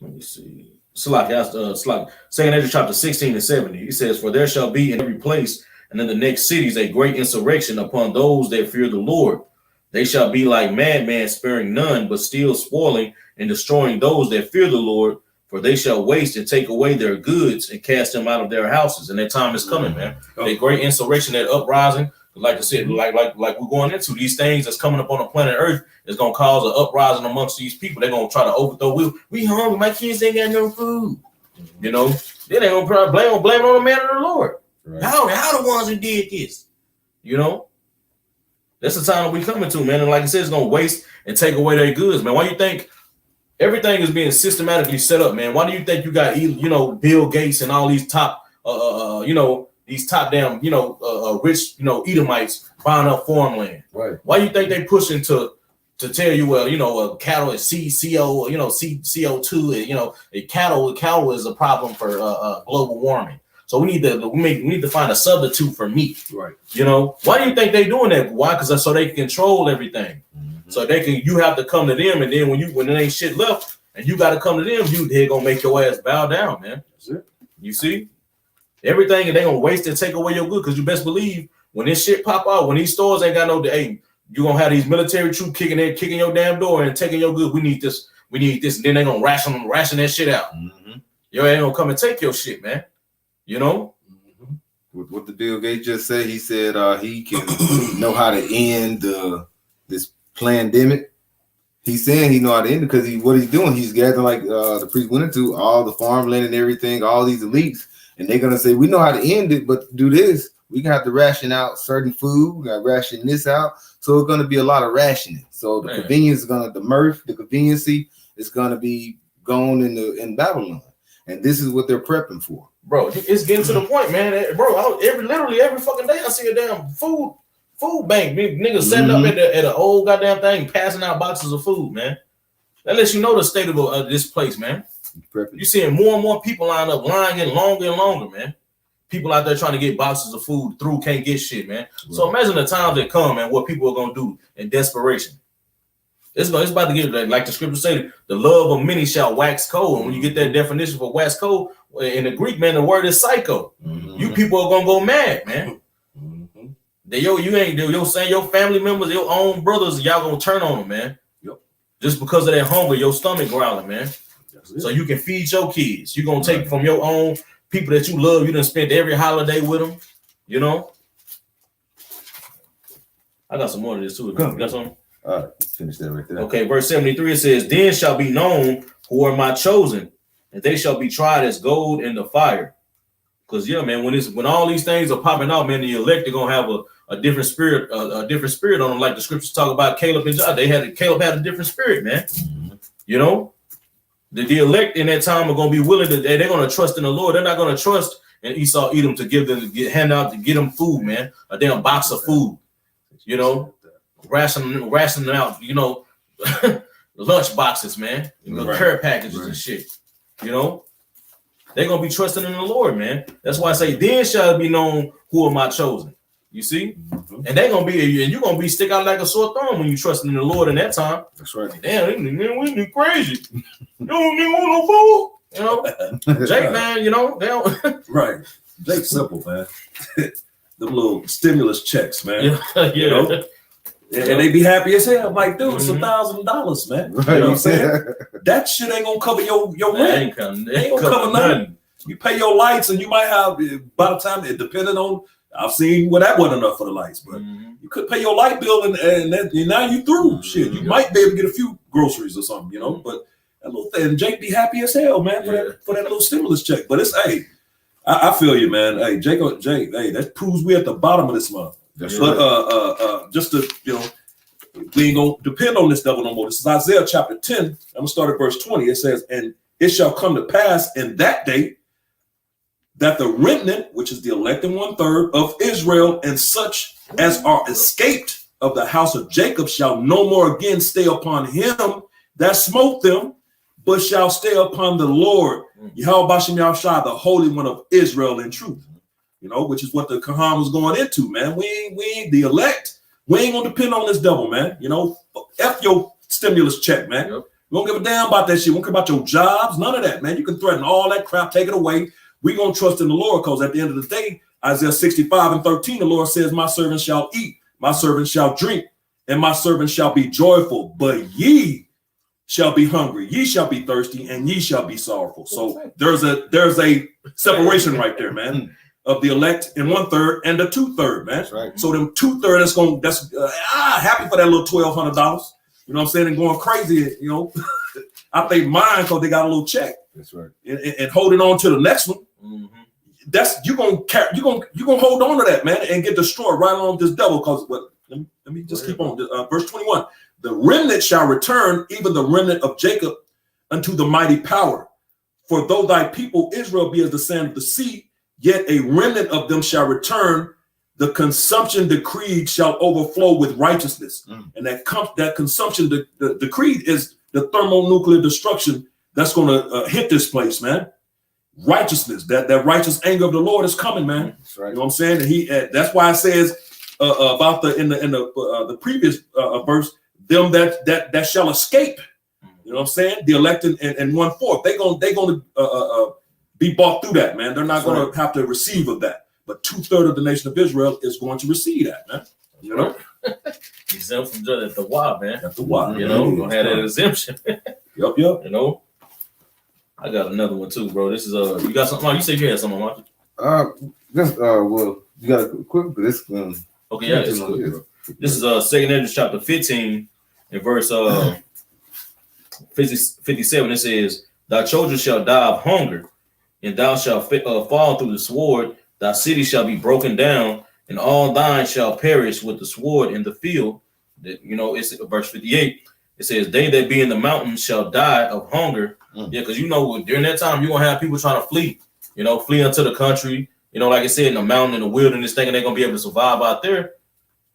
Let me see. Second Esdras, chapter 16 and 70. He says, "For there shall be in every place and in the next cities a great insurrection upon those that fear the Lord. They shall be like madmen, sparing none, but still spoiling and destroying those that fear the Lord. For they shall waste and take away their goods and cast them out of their houses." And that time is coming, man. A great insurrection, that uprising, like I said, like we're going into these things that's coming up on the planet Earth is gonna cause an uprising amongst these people. They're gonna try to overthrow. We hungry. My kids ain't got no food. You know, then they gonna probably blame it on the man of the Lord. Right. How the ones who did this? You know, that's the time that we coming to, man. And like I said, it's gonna waste and take away their goods, man. Why you think everything is being systematically set up, man? Why do you think you got, Bill Gates and all these top, these top damn, rich, Edomites buying up farmland? Right. Why do you think they pushing to tell you, well, cattle is CO2, and cattle is a problem for global warming. So we need to find a substitute for meat. Right. Why do you think they doing that? Why? Because so they can control everything. So you have to come to them, and then when there ain't shit left, and you got to come to them, they're gonna make your ass bow down, man. That's it. You see, everything, and they gonna waste and take away your good. Because you best believe when this shit pop out, when these stores ain't got no, hey, you gonna have these military troops kicking your damn door and taking your good. We need this, and then they gonna ration that shit out. Yo ain't gonna come and take your shit, man. What the Bill Gates just said, he said he can know how to end this pandemic. He's saying he know how to end it because what he's doing, he's gathering, like the priest went into, all the farmland and everything, all these elites, and they're gonna say we know how to end it, but to do this, we have to ration out certain food. We got to ration this out, so it's gonna be a lot of rationing. So the convenience is the conveniency is gonna be gone in Babylon, and this is what they're prepping for. Bro, it's getting to the point, man. Bro, literally every fucking day I see a damn food bank. Niggas setting up at an old goddamn thing, passing out boxes of food, man. That lets you know the state of this place, man. You're seeing more and more people line up, line getting longer and longer, man. People out there trying to get boxes of food through, can't get shit, man. Right. So imagine the times that come and what people are gonna do in desperation. It's about to get, like the scripture said, the love of many shall wax cold. And when you get that definition for wax cold, in the Greek, man, the word is psycho. You people are gonna go mad, man. Your family members, your own brothers, y'all gonna turn on them, man. Yep. Just because of that hunger, your stomach growling, man. So you can feed your kids. You're gonna take from your own people that you love. You done spent every holiday with them, I got some more of this too. You got something? All right, finish that right there. Okay, verse 73, it says, "Then shall be known who are my chosen, and they shall be tried as gold in the fire." Because man, when all these things are popping out, man, the elect are gonna have a different spirit, on them, like the scriptures talk about Caleb and John. Caleb had a different spirit, man. The elect in that time are gonna be willing to. They're gonna trust in the Lord. They're not gonna trust in Esau, Edom to get them food, man. A damn box of food, rationing out, lunch boxes, man, care packages and shit. They're gonna be trusting in the Lord, man. That's why I say, then shall it be known who are my chosen. You see, and they're gonna be, and you're gonna be stick out like a sore thumb when you trusting in the Lord in that time. That's right. Damn, we be crazy. You don't need no food, Jake, man. They don't. Right. Jake's simple, man. Them little stimulus checks, man. Yeah. And they be happy as hell. I'm like, dude, it's $1,000, man. Right, you know what I'm saying? That shit ain't gonna cover your rent. Ain't gonna cover nothing. You pay your lights, and you might have, by the time, depending on I've seen that wasn't enough for the lights, but you could pay your light bill and now you through. Shit, you might be able to get a few groceries or something, you know. But that little thing, Jake be happy as hell, man, for that little stimulus check. But it's I feel you, man. Hey, Jake, hey, that proves we at the bottom of this month. That's But right. just to we ain't gonna depend on this devil no more. This is Isaiah chapter 10. I'm gonna start at verse 20. It says, "And it shall come to pass in that day that the remnant, which is the elected 1/3 of Israel, and such as are escaped of the house of Jacob, shall no more again stay upon him that smote them, but shall stay upon the Lord, Yahweh Bashem Yahushua, the Holy One of Israel in truth." You know, which is what the Quran was going into, man. We ain't the elect. We ain't gonna depend on this devil, man. You know, F your stimulus check, man. Yep. We don't give a damn about that shit. We don't care about your jobs, none of that, man. You can threaten all that crap, take it away. We gonna trust in the Lord, because at the end of the day, Isaiah 65:13, the Lord says, "My servant shall eat, my servant shall drink, and my servant shall be joyful. But ye shall be hungry, ye shall be thirsty, and ye shall be sorrowful." So there's a separation right there, man, of the elect in 1/3 and the 2/3, man. That's right. So them 2/3 that's happy for that little $1,200. You know what I'm saying? And going crazy, you know. I think mine, because they got a little check. That's right. And holding on to the next one. That's you gonna hold on to that, man, and get destroyed right along with this devil. Because let me just keep on. Verse 21: "The remnant shall return, even the remnant of Jacob, unto the mighty power. For though thy people Israel be as the sand of the sea, yet a remnant of them shall return. The consumption decreed shall overflow with righteousness." And that consumption decreed is the thermonuclear destruction that's going to hit this place, man. Righteousness, that righteous anger of the Lord is coming, man. That's right. You know what I'm saying? And he that's why it says about the previous verse, them that shall escape. You know what I'm saying? The elected and 1/4. They gonna be bought through that, man. They're not gonna have to receive of that. But 2/3 of the nation of Israel is going to receive that, man. You know? Exempt from judgment at the wild, man. After a while, You know, gonna have that exemption. Yep. You know, I got another one too, bro. This is you got something? Oh, you said you had something, Mark. Well, you got a quick, but this Okay, yeah, it's cool, bro. This is 2nd Ezra chapter 15 and verse 57. It says, "Thy children shall die of hunger, and thou shalt fall through the sword. Thy city shall be broken down, and all thine shall perish with the sword in the field." That, you know, it's verse 58. It says, "They that be in the mountains shall die of hunger." Yeah, because you know during that time you're gonna have people trying to flee. You know, flee into the country. You know, like I said, in the mountain, in the wilderness, thinking they're gonna be able to survive out there.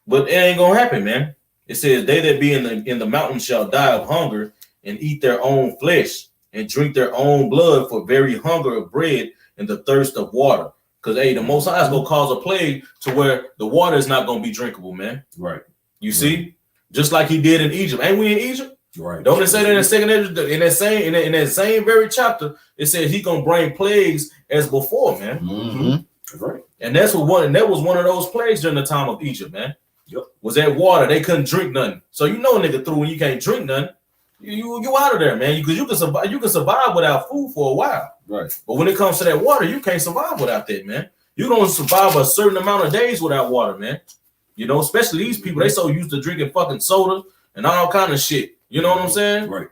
But it ain't gonna happen, man. It says, "They that be in the mountains shall die of hunger, and eat their own flesh, and drink their own blood, for very hunger of bread and the thirst of water." Because the Most High is gonna cause a plague to where the water is not gonna be drinkable, man. Right. You see, just like he did in Egypt. Ain't we in Egypt? Right. Don't it say that in 2nd Ezra, in that same very chapter? It says he gonna bring plagues as before, man. That's right. And that was one of those plagues during the time of Egypt, man. Yep. Was that water? They couldn't drink nothing. So you know, nigga, through when you can't drink nothing, you out of there, man. Because you can survive without food for a while. Right. But when it comes to that water, you can't survive without that, man. You don't survive a certain amount of days without water, man. You know, especially these people, they so used to drinking fucking soda and all kind of shit. You know what I'm saying? Right.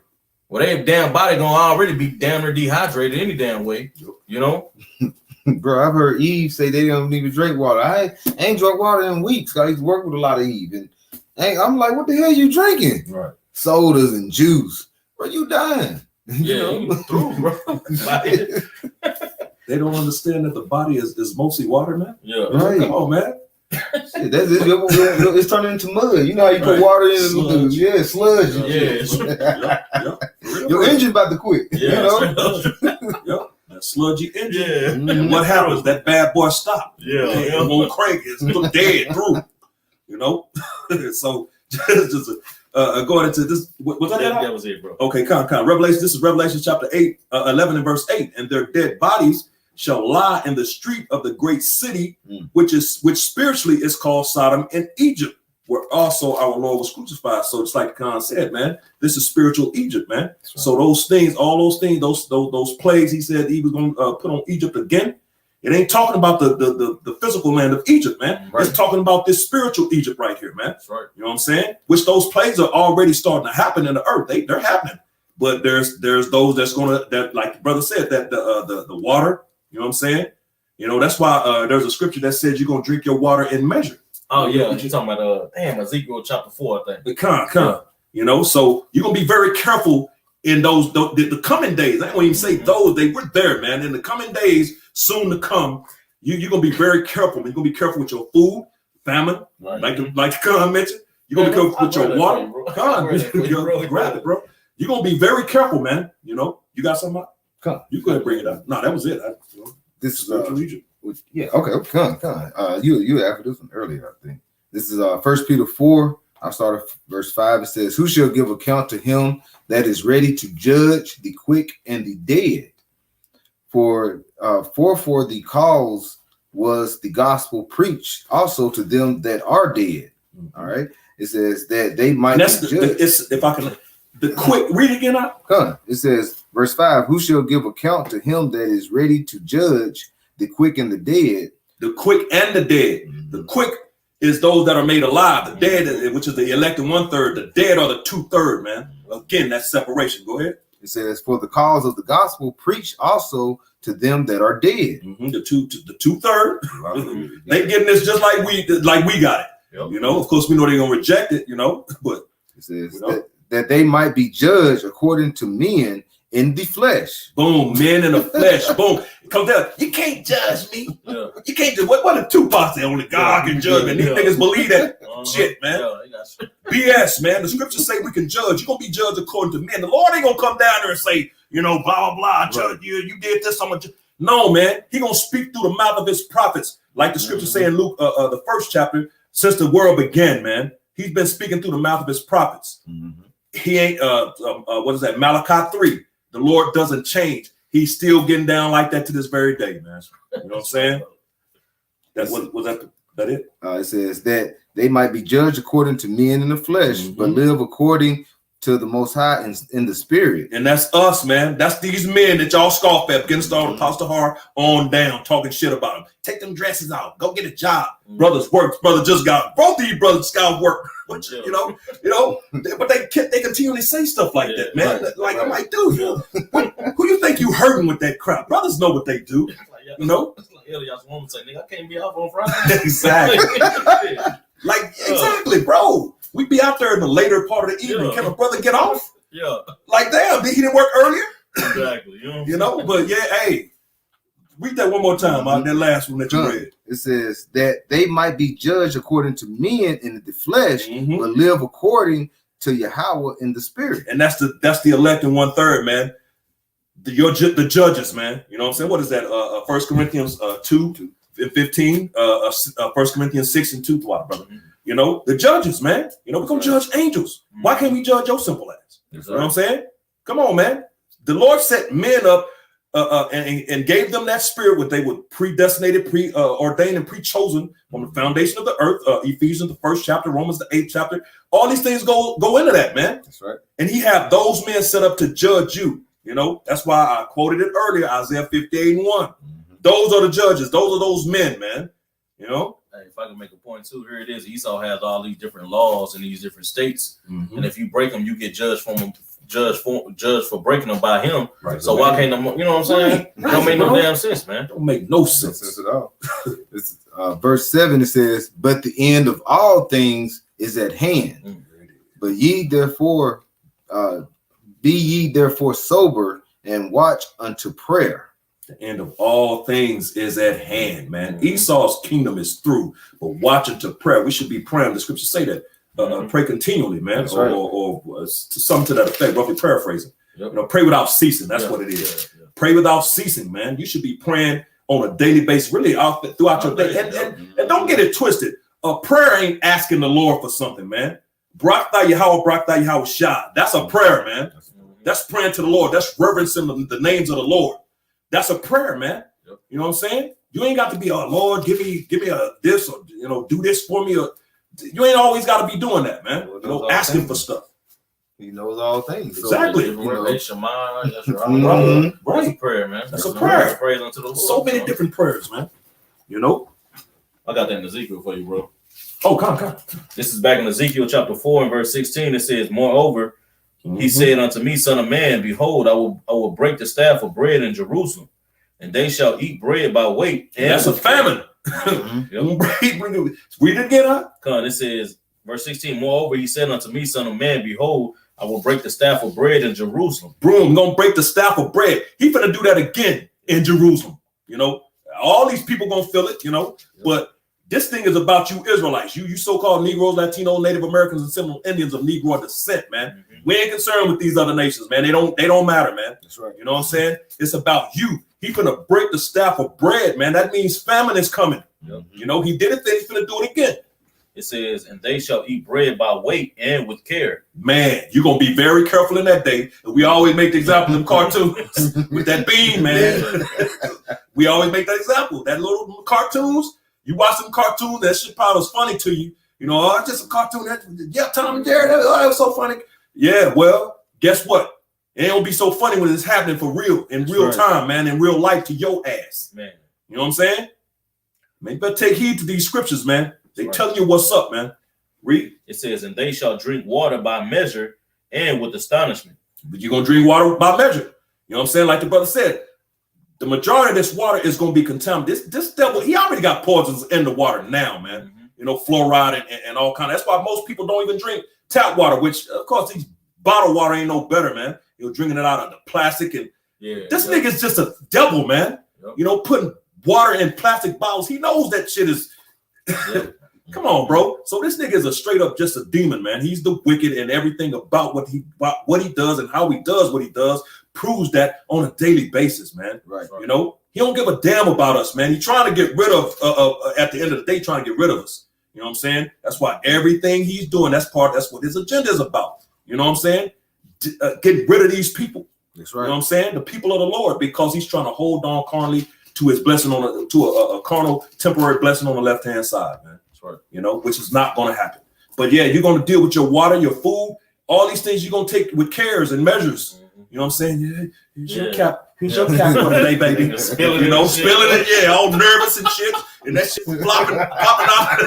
Well, they damn body gonna already be damn near dehydrated any damn way. You know? Bro, I've heard Eve say they don't even drink water. I ain't drunk water in weeks. I used to work with a lot of Eve, and I'm like, what the hell you drinking? Right. Sodas and juice. Bro, you dying. Yeah, you through, bro. They don't understand that the body is mostly water, man. Yeah. Right. Come on, man. Shit, it's turning into mud. You know how you put water in Sludge. Yeah, sludge. Yeah. Your engine about to quit. Yeah. You know? Yep. That sludgy engine. Yeah. And what happens? That bad boy stop. Yeah. It won't crank. It's dead through. You know? So just going into this. Was That was it, bro. Okay, Revelation. This is Revelation chapter 8, 11 and verse 8. "And their dead bodies shall lie in the street of the great city, which spiritually is called Sodom and Egypt, where also our Lord was crucified." So it's like Khan said, man, this is spiritual Egypt, man. Right. So those things, all those things, those plagues he said he was going to put on Egypt again, It ain't talking about the physical land of Egypt, man. Right. It's talking about this spiritual Egypt right here, man. That's right. You know what I'm saying? Which those plagues are already starting to happen in the earth. They're happening. But there's those that's gonna, that, like the brother said, that the water, you know what I'm saying? You know, that's why there's a scripture that says you're gonna drink your water in measure. Oh yeah, you're talking about Ezekiel chapter 4, I think. You know, so you're gonna be very careful in the coming days. I won't even say those, they were there, man. In the coming days, soon to come, you're gonna be very careful. You're gonna be careful with your food, famine, Right. like Khan mentioned. You're gonna be careful with your water. Khan, grab it, bro. You're gonna be very careful, man. You know, you got something? Come. You go ahead and bring it up. No, that was it. This is Spiritual Egypt. yeah, okay, come on. You asked this one earlier, I think. This is 1 Peter 4. I'll start at verse 5. It says, "Who shall give account to him that is ready to judge the quick and the dead? For the cause was the gospel preached also to them that are dead." All right. It says that they might be judged. If I can, the quick read it again out. Come on. It says, verse 5, "Who shall give account to him that is ready to judge the quick and the dead?" The quick and the dead. The quick is those that are made alive. The dead, which is the elected 1/3. The dead are the 2/3, man. Again, that's separation. Go ahead. It says, "For the cause of the gospel preach also to them that are dead." The 2/3. They getting this just like we got it. Yep. You know, of course, we know they're gonna reject it. You know, but It says you know? that they might be judged according to men in the flesh. Boom, men in the flesh. Boom, come down. You can't judge me. Yeah. You can't do what the Tupac say? Only God can judge me. These niggas believe that shit, man. Yeah, they got shit. BS, man. The scriptures say we can judge. You're gonna be judged according to men. The Lord ain't gonna come down there and say, you know, blah blah blah. Judge you. You did this. I'm gonna no, man. He gonna speak through the mouth of his prophets, like the scriptures say in Luke, the 1st chapter. Since the world began, man, he's been speaking through the mouth of his prophets. He ain't. What is that? Malachi 3. The Lord doesn't change. He's still getting down like that to this very day, man. You know what I'm saying? That was that it? It says that they might be judged according to men in the flesh, but live according to the Most High in the spirit. And that's us, man. That's these men that y'all scoff at, beginning started Apostle Har on down, talking shit about them. Take them dresses out. Go get a job. Brothers work. Brother just got both of you brothers got work. You know, but they continually say stuff like that, man. Right, like I'm like, dude, who you think you hurting with that crap? Brothers know what they do. You know, it's like Elias woman say, "Nigga, I can't be out on Friday." Exactly. Exactly, bro. We be out there in the later part of the evening. Can a brother get off? Yeah. Like, damn, he didn't work earlier. Exactly. You know, but yeah, hey, read that one more time out that last one that you read. It says that they might be judged according to men in the flesh, but live according to Yahweh in the spirit. And that's the elected 1/3, man. The judges, man. You know what I'm saying? What is that? 1 Corinthians 2:15. 1 Corinthians 6:2. Brother. You know, the judges, man. You know, we're gonna judge angels. Why can't we judge your simple ass? You know what I'm saying? Come on, man. The Lord set men up and gave them that spirit, what they were predestinated, ordained, and pre-chosen from the foundation of the earth. Ephesians, the 1st chapter, Romans, the 8th chapter. All these things go into that, man. That's right. And he have those men set up to judge you. You know, that's why I quoted it earlier, Isaiah 58:1. Those are the judges. Those are those men, man. You know. Hey, if I can make a point too, here it is. Esau has all these different laws in these different states, and if you break them, you get judged for breaking them by him. Right. So why can't them? You know what I'm saying? Right. Don't make no damn sense, man. Don't make no no sense. sense at all. It's, verse 7, it says, "But the end of all things is at hand. But ye therefore, be ye therefore sober and watch unto prayer." The end of all things is at hand, man. Esau's kingdom is through, but watch unto prayer. We should be praying. The scriptures say that. Pray continually, man, That's right. or something to that effect, roughly paraphrasing. Yep. You know, pray without ceasing. That's what it is. Yeah. Pray without ceasing, man. You should be praying on a daily basis, really throughout your day. And don't get it twisted. Prayer ain't asking the Lord for something, man. Barak thy Yahweh, Barak thy Yahweh Shah. That's a prayer, man. That's praying to the Lord. That's reverencing the names of the Lord. That's a prayer, man. Yep. You know what I'm saying? You ain't got to be, oh Lord, give me a this, or do this for me. Or you ain't always got to be doing that, man. You know, asking for stuff. He knows all things. So, Exactly. you know. Hey, Shema, that's right. Mhm. That's a prayer, man. That's a prayer. Praise unto the Lord. So many bro. different prayers, man. You know? I got that in Ezekiel for you, bro. Oh, come. This is back in Ezekiel chapter 4 and verse 16. It says, moreover, he said unto me, son of man, behold, I will break the staff of bread in Jerusalem, and they shall eat bread by weight. And that's a famine. Yep. Read it again, huh? It says, verse 16, moreover, he said unto me, son of man, behold, I will break the staff of bread in Jerusalem. Broom, gonna break the staff of bread. He finna do that again in Jerusalem. You know, all these people gonna feel it, you know, but this thing is about you Israelites, you so-called Negroes, Latino, Native Americans, and Seminole Indians of Negro descent, man. We ain't concerned with these other nations, man. They don't matter, man. That's right. You know what I'm saying? It's about you. He finna break the staff of bread, man. That means famine is coming. Yep. You know, he did it, then he's finna do it again. It says, and they shall eat bread by weight and with care. Man, you're gonna be very careful in that day. We always make the example in cartoons with that bean, man. We always make that example. That little cartoons, you watch some cartoons, that shit probably was funny to you. You know, oh, it's just a cartoon. Yeah, Tom and Jerry, that was so funny. Yeah, well, guess what? It ain't gonna be so funny when it's happening for real, in real time, man, in real life to your ass. Man. You know what I'm saying? Man, you better take heed to these scriptures, man. They telling you what's up, man. Read. It says, and they shall drink water by measure and with astonishment. But you're gonna drink water by measure. You know what I'm saying? Like the brother said, the majority of this water is gonna be contaminated. This devil, he already got poisons in the water now, man. You know, fluoride and all kind of. That's why most people don't even drink tap water, which of course these bottled water ain't no better, man. You're drinking it out of the plastic, and this nigga's just a devil, man. You know, putting water in plastic bottles. He knows that shit is. Come on, bro. So this nigga is a straight up just a demon, man. He's the wicked, and everything about what he does and how he does what he does proves that on a daily basis, man. Right. You know, he don't give a damn about us, man. He's trying to get rid of at the end of the day, trying to get rid of us. You know what I'm saying? That's why everything he's doing, that's what his agenda is about. You know what I'm saying? Get rid of these people. That's right. You know what I'm saying? The people of the Lord, because he's trying to hold on carnally to his blessing to a carnal temporary blessing on the left-hand side, man. That's right. You know, which is not going to happen. But yeah, you're going to deal with your water, your food, all these things you're going to take with cares and measures. You know what I'm saying? Yeah, here's your cap. Here's your cap for the day, baby. Spilling it, all nervous and shit. And that shit popping out.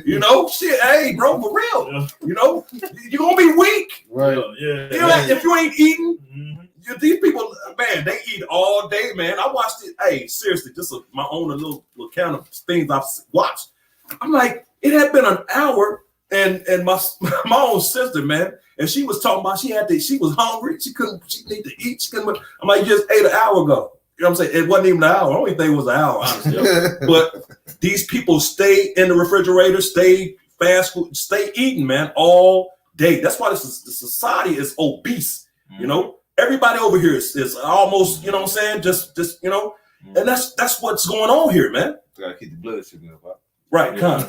You know, shit, hey, bro, for real. You know, you're going to be weak. Right. If you ain't eating, these people, man, they eat all day, man. I watched it. Hey, seriously, just my own little count of things I've watched. I'm like, it had been an hour, and my own sister, man, and she was talking about she was hungry. She needed to eat. She couldn't. I'm like, you just ate an hour ago. You know what I'm saying? It wasn't even an hour. I don't even think it was an hour, honestly. But these people stay in the refrigerator, stay fast food, stay eating, man, all day. That's why the society is obese. You know, everybody over here is almost, you know what I'm saying? Just you know, and that's what's going on here, man. Gotta keep the blood sugar up. Right, come.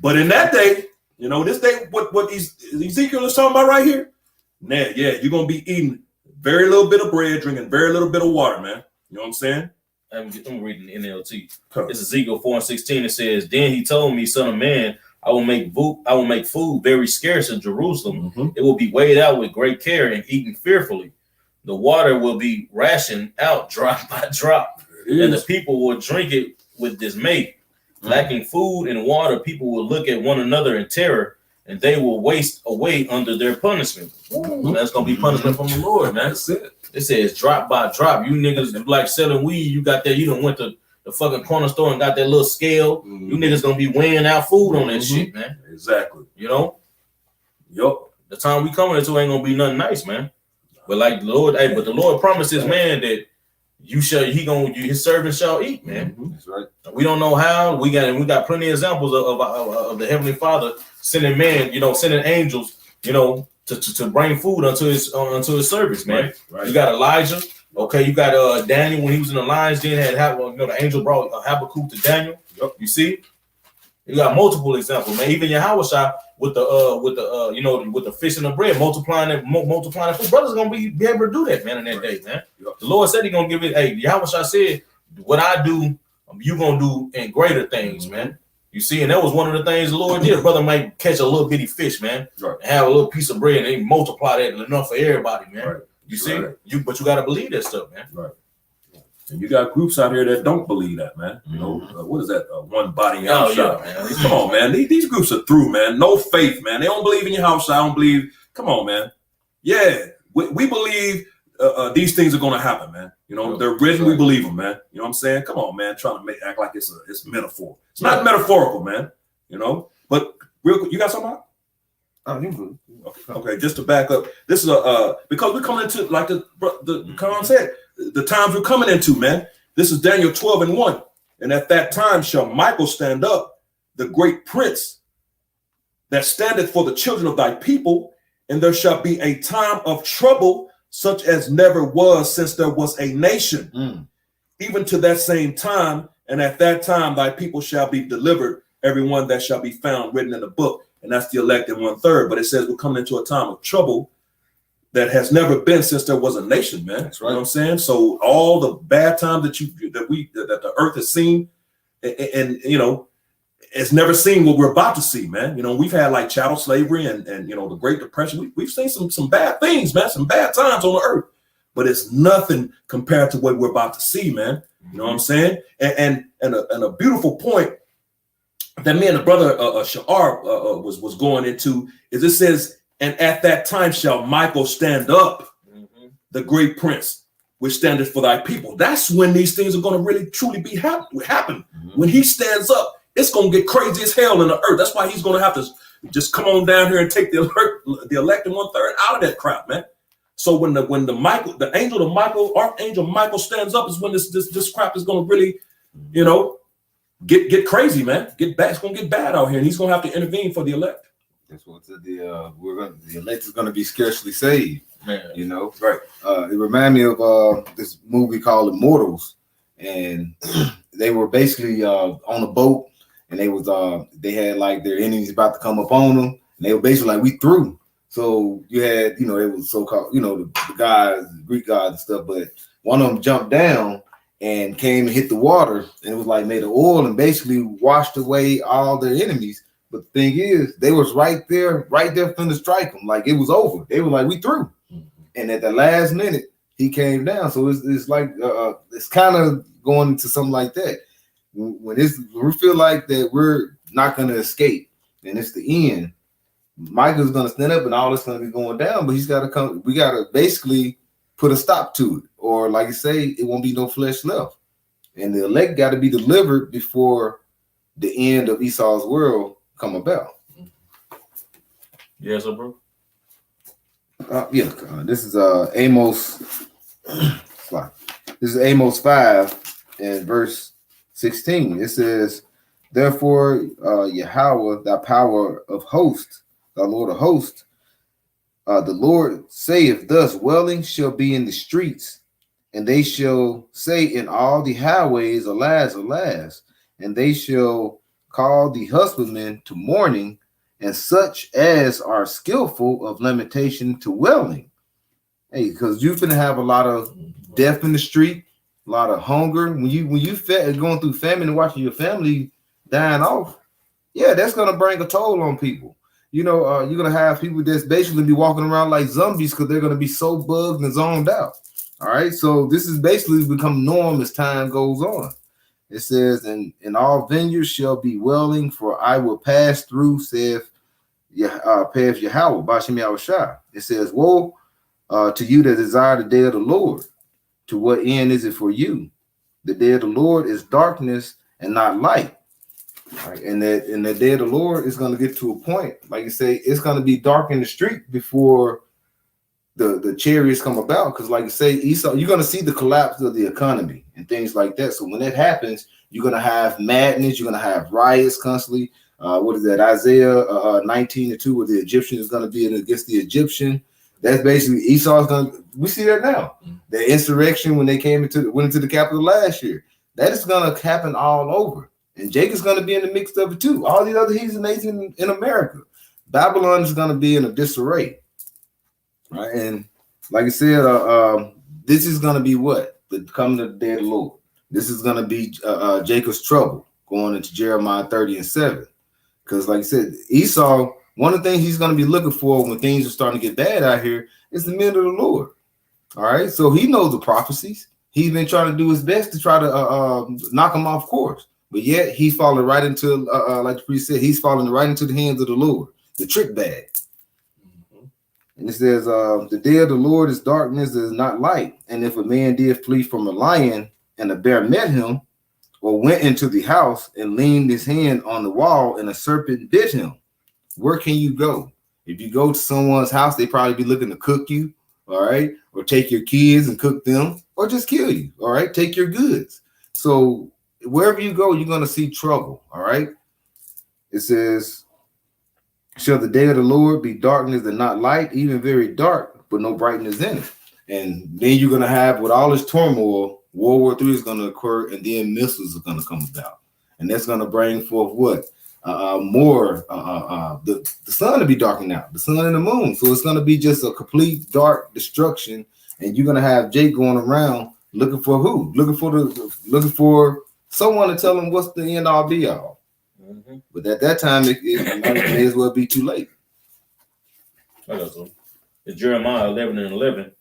But in that day, you know, this day, what Ezekiel is talking about right here, man, yeah, you're gonna be eating very little bit of bread, drinking very little bit of water, man. You know what I'm saying? I'm reading the NLT. It's Ezekiel 4:16. It says, then he told me, son of man, I will make food very scarce in Jerusalem. It will be weighed out with great care and eaten fearfully. The water will be rationed out drop by drop, and the people will drink it with dismay. Lacking food and water, people will look at one another in terror, and they will waste away under their punishment. That's gonna be punishment from the Lord, man. That's it. It says drop by drop. You niggas like selling weed. You got that. You done went to the fucking corner store and got that little scale. You niggas gonna be weighing out food on that shit, man. Exactly. You know. Yup. The time we coming into ain't gonna be nothing nice, man. But like the Lord, but the Lord promises, man, that his servants shall eat, man. That's right. We don't know how. We got plenty of examples of the Heavenly Father sending man, you know, sending angels, you know, to bring food unto his service, man. Right. You got Elijah. Okay, you got Daniel when he was in the lion's den. The angel brought Habakkuk to Daniel. Yep. You see, you got multiple examples, man. Even Yahushua with the fish and the bread, multiplying food. Brothers gonna be able to do that, man, in that day, man. Yep. The Lord said He gonna give it. Hey, Yahushua said, "What I do, you gonna do in greater things, man." You see, and that was one of the things the Lord did. A brother might catch a little bitty fish, man, Right. and have a little piece of bread, and they multiply that enough for everybody, man. Right. You see, Right. but you got to believe that stuff, man. Right. And you got groups out here that don't believe that, man. You know, what is that? One body house shot. Yeah, man. Come on, man. These groups are through, man. No faith, man. They don't believe in your house. I don't believe. Come on, man. Yeah, we believe these things are going to happen, man. You know, they're written. We believe them, man. You know what I'm saying? Come on, man. Trying to act like it's metaphor. It's not metaphorical, man. You know. But real quick, you got something? Oh, you good. Okay, just to back up, this is because we're coming into, like the Khan said, the times we're coming into, man. This is Daniel 12:1, and at that time shall Michael stand up, the great prince that standeth for the children of thy people, and there shall be a time of trouble such as never was since there was a nation, even to that same time, and at that time thy people shall be delivered, everyone that shall be found written in the book. And that's the elect in 1/3. But it says we're coming into a time of trouble that has never been since there was a nation, man. That's right. You know what I'm saying? So all the bad times that the earth has seen, and you know, it's never seen what we're about to see, man. You know, we've had like chattel slavery and you know, the Great Depression. We've seen some bad things, man, some bad times on the earth. But it's nothing compared to what we're about to see, man. You know what I'm saying? And a beautiful point that me and the brother Sha'ar was going into is it says, and at that time shall Michael stand up, the great prince, which standeth for thy people. That's when these things are going to really truly be happen. When he stands up, it's going to get crazy as hell in the earth. That's why he's going to have to just come on down here and take the elect in 1/3 out of that crap, man. So when the archangel Michael stands up is when this crap is going to really, you know, get crazy, man. Get bad. It's gonna get bad out here, and he's gonna have to intervene for the elect. That's what the elect is gonna be scarcely saved. Man. You know, Right. It reminded me of this movie called Immortals, and they were basically on a boat, and they had like their enemies about to come up on them, and they were basically like, we through. So you had, you know, it was so-called, you know, the guys, Greek gods and stuff, but one of them jumped down and came and hit the water, and it was like made of oil and basically washed away all their enemies. But the thing is, they was right there finna strike them. Like it was over. They were like, we through. And at the last minute, he came down. So it's like it's kind of going into something like that. When we feel like that we're not gonna escape, and it's the end, Michael's gonna stand up and all this gonna be going down, but he's gotta come. We gotta basically put a stop to it, or like you say, it won't be no flesh left. And the elect got to be delivered before the end of Esau's world come about. Yes, sir, bro. This is Amos. This is Amos 5 and verse 16. It says, "Therefore, Yahweh, thy power of hosts, thy Lord of hosts, the Lord saith thus, wailing shall be in the streets, and they shall say in all the highways, alas, alas, and they shall call the husbandmen to mourning, and such as are skillful of lamentation to wailing." Hey, because you're finna have a lot of death in the street, a lot of hunger. When you going through famine and watching your family dying off, yeah, that's gonna bring a toll on people. You know, you're gonna have people that's basically be walking around like zombies because they're gonna be so bugged and zoned out. All right, so this is basically become norm as time goes on. It says, "And all vineyards shall be wailing, for I will pass through," saith Yahweh, Bashem Yahushua. It says, "Woe to you that desire the day of the Lord. To what end is it for you? The day of the Lord is darkness and not light." Right. And the day of the Lord is going to get to a point, like you say, it's going to be dark in the street before the chariots come about. Because, like you say, Esau, you're going to see the collapse of the economy and things like that. So when that happens, you're going to have madness, you're going to have riots constantly. What is that? Isaiah 19:2, where the Egyptian is going to be against the Egyptian. That's basically Esau's going to. We see that now. The insurrection when they went into the capital last year. That is going to happen all over. And Jacob's going to be in the mix of it too. All these other heathen nations in America. Babylon is going to be in a disarray. Right. And like I said, this is going to be what? The coming of the day of the Lord. This is going to be Jacob's trouble, going into Jeremiah 30:7. Because, like I said, Esau, one of the things he's going to be looking for when things are starting to get bad out here is the men of the Lord. All right. So he knows the prophecies. He's been trying to do his best to try to knock them off course. But yet he's falling right into, like the priest said, he's falling right into the hands of the Lord, the trick bag. And it says, the day of the Lord is darkness, is not light. And if a man did flee from a lion and a bear met him, or went into the house and leaned his hand on the wall and a serpent bit him, where can you go? If you go to someone's house, they probably be looking to cook you, all right? Or take your kids and cook them, or just kill you, all right? Take your goods. So wherever you go, you're going to see trouble, all right? It says, shall the day of the Lord be darkness and not light, even very dark, but no brightness in it? And then you're going to have, with all this turmoil, World War III is going to occur, and then missiles are going to come about. And that's going to bring forth what? The sun to be darkened out, the sun and the moon. So it's going to be just a complete dark destruction. And you're going to have Jake going around looking for who? Looking for someone to tell him what's the end all be all. Mm-hmm. But at that time, it may as well be too late. In Jeremiah 11:11,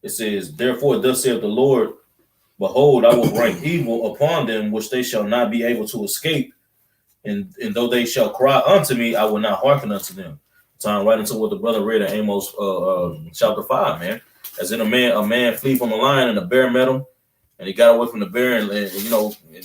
it says, therefore, thus saith the Lord, behold, I will bring evil upon them, which they shall not be able to escape. And though they shall cry unto me, I will not hearken unto them. Time right into what the brother read in Amos chapter 5, man. As in a man flee from a lion and a bear met him, and he got away from the bear and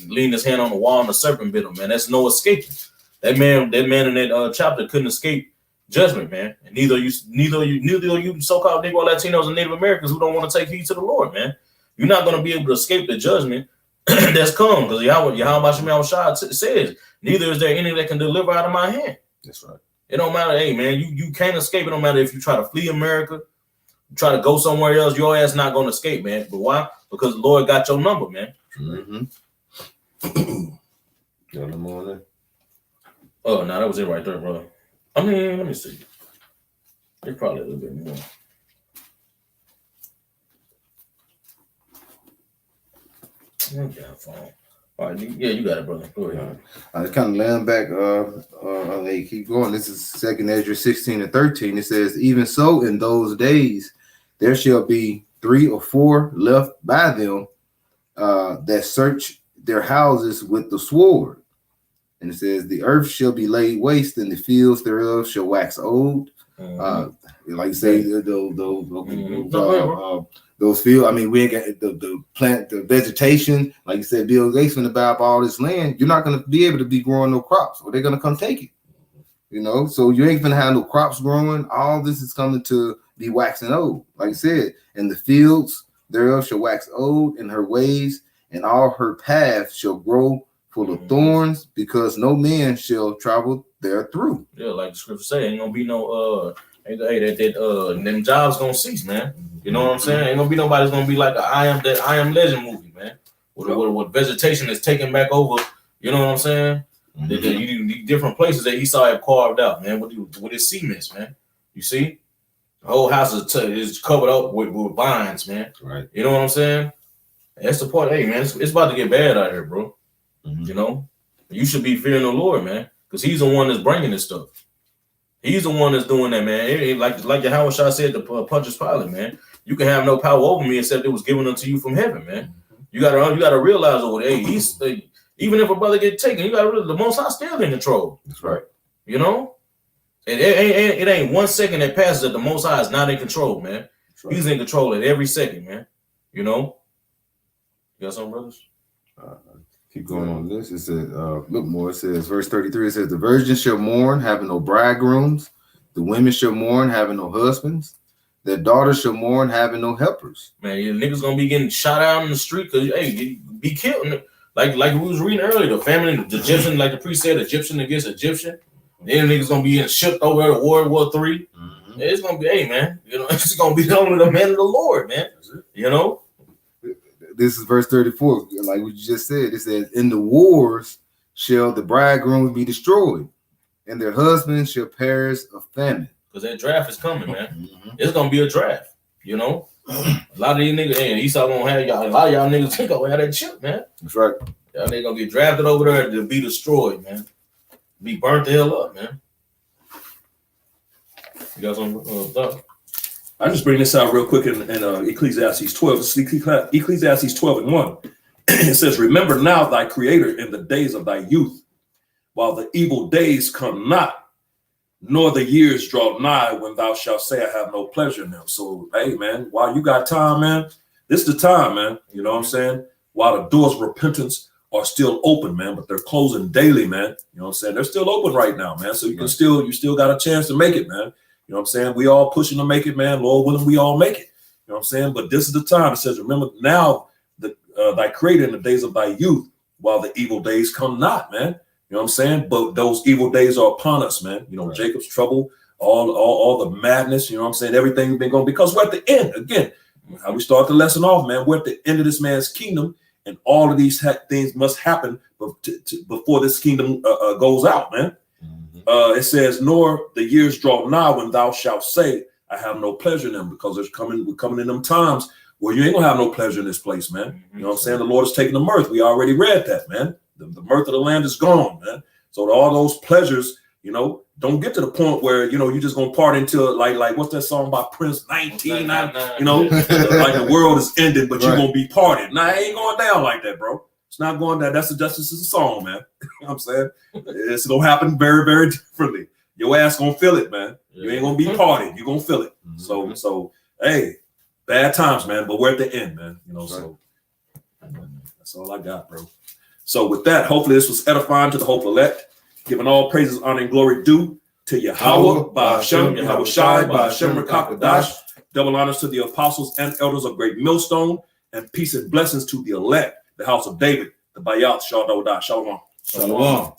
leaned his hand on the wall and the serpent bit him, man. That's no escaping. That man in that chapter couldn't escape judgment, man. And neither you so-called Negro Latinos and Native Americans who don't want to take heed to the Lord, man. You're not going to be able to escape the judgment that's come, because Yahweh says, neither is there any that can deliver out of my hand. That's right. It don't matter. Hey, man, you can't escape. It don't matter if you try to flee America, try to go somewhere else, your ass not going to escape, man. But why? Because the Lord got your number, man. Mm-hmm. Got no more there? Oh, no, that was it right there, brother. I mean, let me see. There's probably a little bit more. Okay, phone. All right, yeah, you got it, brother. Go ahead. I kind of laying back. They keep going. This is 2 Ezra 16:13. It says, even so, in those days there shall be 3 or 4 left by them that search their houses with the sword. And it says, the earth shall be laid waste, and the fields thereof shall wax old. Like you say, those fields. I mean, we ain't got the plant, the vegetation. Like you said, Bill Gates going to buy up all this land. You're not going to be able to be growing no crops, or they're going to come take it. So you ain't going to have no crops growing. All this is coming to be waxing old. Like I said, and the fields thereof shall wax old, and her ways and all her paths shall grow full of thorns, because no man shall travel there through. Yeah, like the scripture say, ain't gonna be no them jobs gonna cease, man. You know what I'm saying? Ain't gonna be nobody's gonna be like the I Am Legend movie, man. What vegetation is taken back over. You know what I'm saying? Mm-hmm. The different places that Esau have carved out, man. With his cements, man. You see, the whole house is covered up with vines, man. Right. You know what I'm saying? That's the point. Hey, man, it's about to get bad out here, bro. Mm-hmm. You should be fearing the Lord, man, because He's the one that's bringing this stuff. He's the one that's doing that, man. It ain't like Yahweh Shah said to Pontius Pilate, man. You can have no power over me except it was given unto you from heaven, man. You gotta realize over there. He's even if a brother get taken, you gotta realize the Most High still in control. That's right. It ain't 1 second that passes that the Most High is not in control, man. Right. He's in control at every second, man. You got something, brothers? Keep going on this. It says, look more. It says, verse 33. It says, the virgins shall mourn, having no bridegrooms. The women shall mourn, having no husbands. Their daughters shall mourn, having no helpers. Man, your niggas gonna be getting shot out in the street because be killed. Like we was reading earlier, the family, the Egyptian, like the priest said, Egyptian against Egyptian. Then niggas gonna be shipped over to World War III. Mm-hmm. It's gonna be, hey man, it's gonna be only the man of the Lord, man. This is verse 34, like what you just said. It says, in the wars shall the bridegrooms be destroyed, and their husbands shall perish of famine. Because that draft is coming, man. Mm-hmm. It's gonna be a draft, A lot of these niggas, Esau gonna have y'all. A lot of y'all niggas think gonna have that chip, man. That's right. Y'all niggas gonna get drafted over there to be destroyed, man. Be burnt the hell up, man. You got some thought? I just bring this out real quick in Ecclesiastes 12. Ecclesiastes 12:1. It says, remember now thy creator in the days of thy youth, while the evil days come not, nor the years draw nigh when thou shalt say, I have no pleasure in them. So, hey, man, while you got time, man, this is the time, man. You know what I'm saying? While the doors of repentance are still open, man, but they're closing daily, man. You know what I'm saying? They're still open right now, man. So you still got a chance to make it, man. You know what I'm saying? We all pushing to make it, man. Lord willing, we all make it. You know what I'm saying? But this is the time. It says, remember now thy creator in the days of thy youth, while the evil days come not, man. You know what I'm saying? But those evil days are upon us, man. You know, right. Jacob's trouble, all the madness, you know what I'm saying? Everything's been going, because we're at the end. Again, how we start the lesson off, man. We're at the end of this man's kingdom, and all of these things must happen before this kingdom goes out, man. It says, nor the years draw nigh when thou shalt say, I have no pleasure in them, because we're coming in them times where you ain't gonna have no pleasure in this place, man. You know what I'm saying? The Lord is taking the mirth. We already read that, man. The mirth of the land is gone, man. So all those pleasures, you know, don't get to the point where, you know, you just gonna party until like what's that song by Prince, 19, you know, like the world is ending, but you're gonna be partying. Nah, it ain't going down like that, bro. It's not going down. That's just a song, man. You know what I'm saying? It's gonna happen very, very differently. Your ass gonna feel it, man. You ain't gonna be partying. You're gonna feel it. So hey, bad times, man, but we're at the end, man. You know, so that's all I got, bro. So with that, hopefully this was edifying to the hopeful elect, giving all praises, honor, and glory due to Yahweh, Ba'ashem, Yahweh Shai, Ba'ashem, Rakakadash. Double honors to the apostles and elders of Great Millstone, and peace and blessings to the elect, the house of David, the Bayath, Shalom. Shalom.